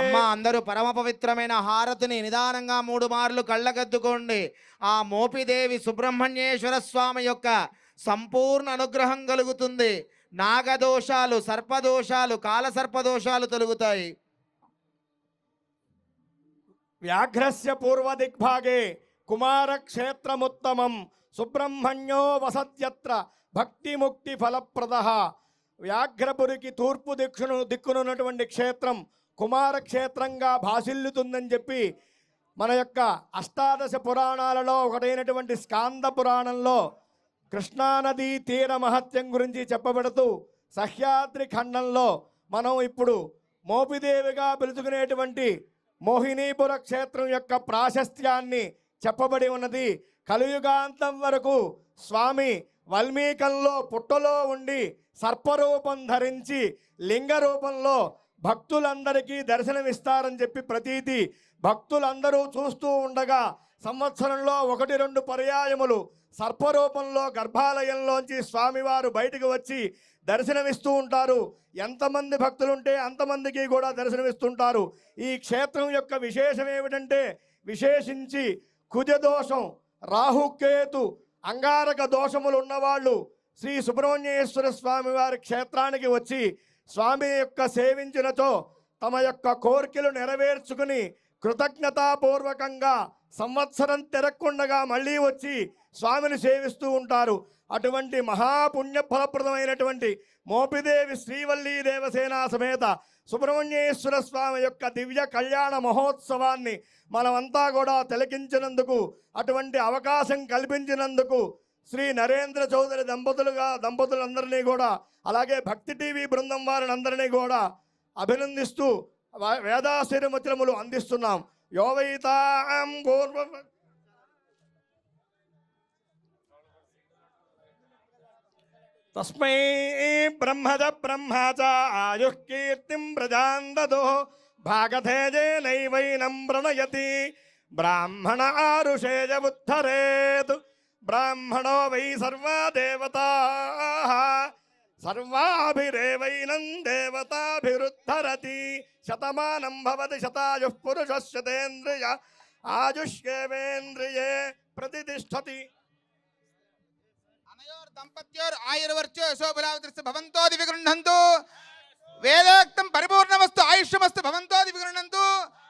అమ్మ అందరూ పరమ పవిత్రమైన హారతిని నిదానంగా 3 మార్లు కళ్ళగద్దుకోండి. ఆ మోపిదేవి సుబ్రహ్మణ్యేశ్వర స్వామి యొక్క సంపూర్ణ అనుగ్రహం కలుగుతుంది. నాగదోషాలు, సర్పదోషాలు, కాలసర్పదోషాలు తొలగుతాయి. వ్యాఘ్రస్య పూర్వదిగ్భాగే కుమారక్షేత్రముత్తమం సుబ్రహ్మణ్యో వసత్యత్ర భక్తిముక్తి ఫలప్రదః. వ్యాఘ్రపురికి తూర్పు దిక్కునున్నటువంటి క్షేత్రం కుమారక్షేత్రంగా భాసిల్లుతుందని చెప్పి మన యొక్క అష్టాదశ పురాణాలలో ఒకటైనటువంటి స్కాంద పురాణంలో కృష్ణానదీ తీర మహత్యం గురించి చెప్పబడుతూ సహ్యాద్రి ఖండంలో మనం ఇప్పుడు మోపిదేవిగా పిలుచుకునేటువంటి మోహినీపుర క్షేత్రం యొక్క ప్రాశస్త్యాన్ని చెప్పబడి ఉన్నది. కలియుగాంతం వరకు స్వామి వల్మీకంలో పుట్టలో ఉండి సర్పరూపం ధరించి లింగ రూపంలో భక్తులందరికీ దర్శనమిస్తారని చెప్పి ప్రతీతి. భక్తులందరూ చూస్తూ ఉండగా సంవత్సరంలో 1-2 పర్యాయములు సర్పరూపంలో గర్భాలయంలోంచి స్వామివారు బయటకు వచ్చి దర్శనమిస్తూ ఉంటారు. ఎంతమంది భక్తులుంటే అంతమందికి కూడా దర్శనమిస్తుంటారు. ఈ క్షేత్రం యొక్క విశేషం ఏమిటంటే, విశేషించి కుజదోషం, రాహుకేతు, అంగారక దోషములు ఉన్నవాళ్ళు శ్రీ సుబ్రహ్మణ్యేశ్వర స్వామి వారి క్షేత్రానికి వచ్చి స్వామి యొక్క సేవించినచో తమ యొక్క కోరికలు నెరవేర్చుకుని కృతజ్ఞతాపూర్వకంగా సంవత్సరం తిరగకుండగా మళ్ళీ వచ్చి స్వామిని సేవిస్తూ ఉంటారు. అటువంటి మహాపుణ్య ఫలప్రదమైనటువంటి మోపిదేవి శ్రీవల్లీ దేవసేన సమేత సుబ్రహ్మణ్యేశ్వర స్వామి యొక్క దివ్య కళ్యాణ మహోత్సవాన్ని మనమంతా కూడా తిలకించినందుకు, అటువంటి అవకాశం కల్పించినందుకు శ్రీ నరేంద్ర చౌదరి దంపతులందరినీ కూడా, అలాగే భక్తి టీవీ బృందం వారిని అందరినీ కూడా అభినందిస్తూ వేదాశీర్వచనములు అందిస్తున్నాం. యోవైతాం పూర్వ తస్మై బ్రహ్మజ బ్రహ్మచ ఆయుః కీర్తిం ప్రజాన్ దదుః భాగధేజేనైవైనం ప్రణయతి బ్రాహ్మణ ఆరుషేజ ఉద్ధరేత్ బ్రాహ్మణో వై సర్వా దేవతాః సర్వాభిరేవైనం దేవతాభిరుద్ధరతి శతమానం భవతి శతాయుః పురుషస్యతేంద్రియ ఆయుష్యేవేంద్రియే ప్రతిష్టతి. అనయోర్ దంపత్యోర్ ఆయుర్వర్చో యశోబలావతిర్స్ భవంతోది విగృహంతు వేదోక్తం పరిపూర్ణమస్తు ఆయుష్యమస్తు భవంతోది విగృహంతు.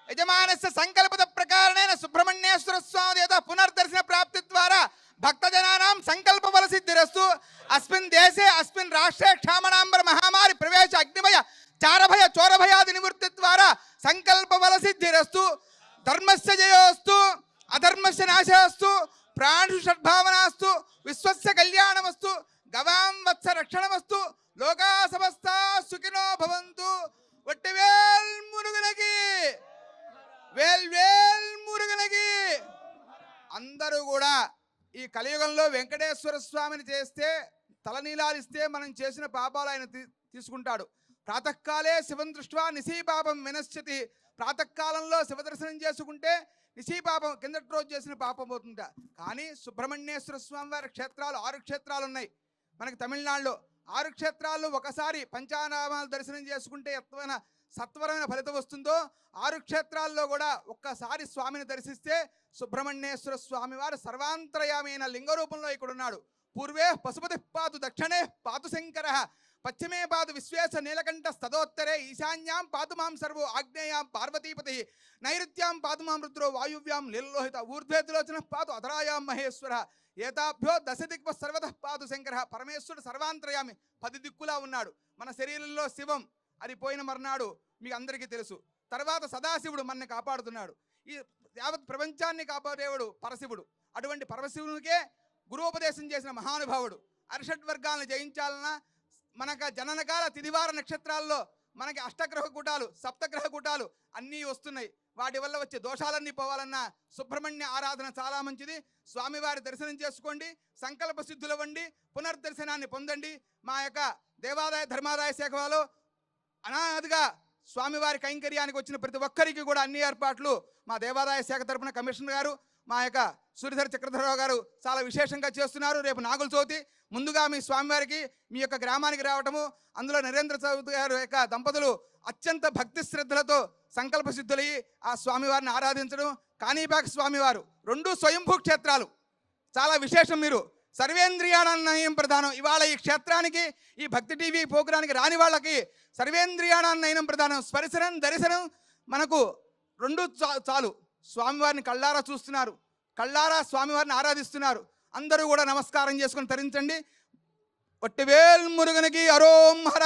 యజమానస్య సంకల్పద ప్రకారేణ సుబ్రహ్మణ్యేశ్వర స్వామి దేవత పునర్దర్శన ప్రాప్తి ద్వారా భక్తజనానాం సంకల్ప బల సిద్ధిరస్తు. అస్మిన్ దేశే అస్మిన్ రాష్ట్రే క్షామణాంబర మహామారి ప్రవేశ అగ్నిభయ చారభయ చోరభయాది నివృత్తి ద్వారా సంకల్ప బల సిద్ధిరస్తు. ధర్మస్య జయోస్తు అధర్మస్య నాశోస్తు ప్రాణు షడ్భావనాస్తు విశ్వస్య కళ్యాణమస్తు గవాం వత్స రక్షణమస్తు లోకా సమస్త సుఖినో భవంతు. వట్టివేల్ మురుగనకి వేల్ మురుగనకి. అందరూ కూడా ఈ కలియుగంలో వెంకటేశ్వర స్వామిని చేస్తే తలనీలాలిస్తే మనం చేసిన పాపాలు ఆయన తీసుకుంటాడు. ప్రాతకాలే శివం దృష్ట్వా నిశీ పాపం వినశ్యతి. ప్రాతకాలంలో శివదర్శనం చేసుకుంటే నిశీ పాపం కిందటి రోజు చేసిన పాపం పోతుంట. కానీ సుబ్రహ్మణ్యేశ్వర స్వామి వారి క్షేత్రాలు 6 క్షేత్రాలు ఉన్నాయి మనకి తమిళనాడులో. 6 క్షేత్రాల్లో ఒకసారి పంచానామాలు దర్శనం చేసుకుంటే ఎత్తమైన సత్వరమైన ఫలితం వస్తుందో, 6 క్షేత్రాల్లో కూడా ఒక్కసారి స్వామిని దర్శిస్తే సుబ్రహ్మణ్యేశ్వర స్వామి వారు సర్వాంతరయామైన లింగ రూపంలో ఇక్కడ ఉన్నాడు. పూర్వే పశుపతి పాతు దక్షిణే పాతు శంకర పశ్చిమే పాతు విశ్వేశ నీలకంఠ స్తదోత్తరే ఈశాన్యాం పాతు మాం సర్వో ఆగ్నేయాం పార్వతీపతి నైరుత్యాం పాతు మాం రుద్రో వాయువ్యాం లీలలోహిత ఊర్ధ్వేతిలోచన పాతు అధరాయాం మహేశ్వర ఏతాభ్యో 10 దిక్వ సర్వతః పాతు శంకర. పరమేశ్వరుడు సర్వాంతరయామి 10 దిక్కులా ఉన్నాడు. మన శరీరంలో శివం అది పోయిన మర్నాడు మీకు అందరికీ తెలుసు. తర్వాత సదాశివుడు మనని కాపాడుతున్నాడు. ఈ యావత్ ప్రపంచాన్ని కాపాడేవాడు పరశివుడు. అటువంటి పరమశివునికే గురోపదేశం చేసిన మహానుభావుడు. అరిషడ్వర్గాలను జయించాలన్నా మనకు జననకాల తిదివార నక్షత్రాల్లో మనకి అష్టగ్రహ కూటాలు సప్తగ్రహ కూటాలు అన్నీ వస్తున్నాయి. వాటి వల్ల వచ్చే దోషాలన్నీ పోవాలన్నా సుబ్రహ్మణ్య ఆరాధన చాలా మంచిది. స్వామివారి దర్శనం చేసుకోండి, సంకల్ప సిద్ధులవ్వండి, పునర్దర్శనాన్ని పొందండి. మా యొక్క దేవాదాయ ధర్మాదాయ శాఖలో అనాదిగా స్వామివారి కైంకర్యానికి వచ్చిన ప్రతి ఒక్కరికి కూడా అన్ని ఏర్పాట్లు మా దేవాదాయ శాఖ తరపున కమిషనర్ గారు, మా యొక్క సూర్యధర చక్రధరరావు గారు చాలా విశేషంగా చేస్తున్నారు. రేపు నాగుల చవితి. ముందుగా మీ స్వామివారికి మీ యొక్క గ్రామానికి రావటము, అందులో నరేంద్ర చౌదరి గారు యొక్క దంపతులు అత్యంత భక్తి శ్రద్ధలతో సంకల్ప సిద్ధులయ్యి ఆ స్వామివారిని ఆరాధించడం. కాణిపాక స్వామివారు 2 స్వయంభూ క్షేత్రాలు, చాలా విశేషం. మీరు సర్వేంద్రియాణాన్నయం ప్రధానం. ఇవాళ ఈ క్షేత్రానికి, ఈ భక్తి టీవీ ప్రోగ్రానికి రాని వాళ్ళకి సర్వేంద్రియాణాన్నయనం ప్రధానం. స్పర్శనం దర్శనం మనకు 2 చాలు. స్వామివారిని కళ్ళారా చూస్తున్నారు, కళ్ళారా స్వామివారిని ఆరాధిస్తున్నారు. అందరూ కూడా నమస్కారం చేసుకొని తరించండి. ఒట్టివేల్ మురుగనికి అరోం హర.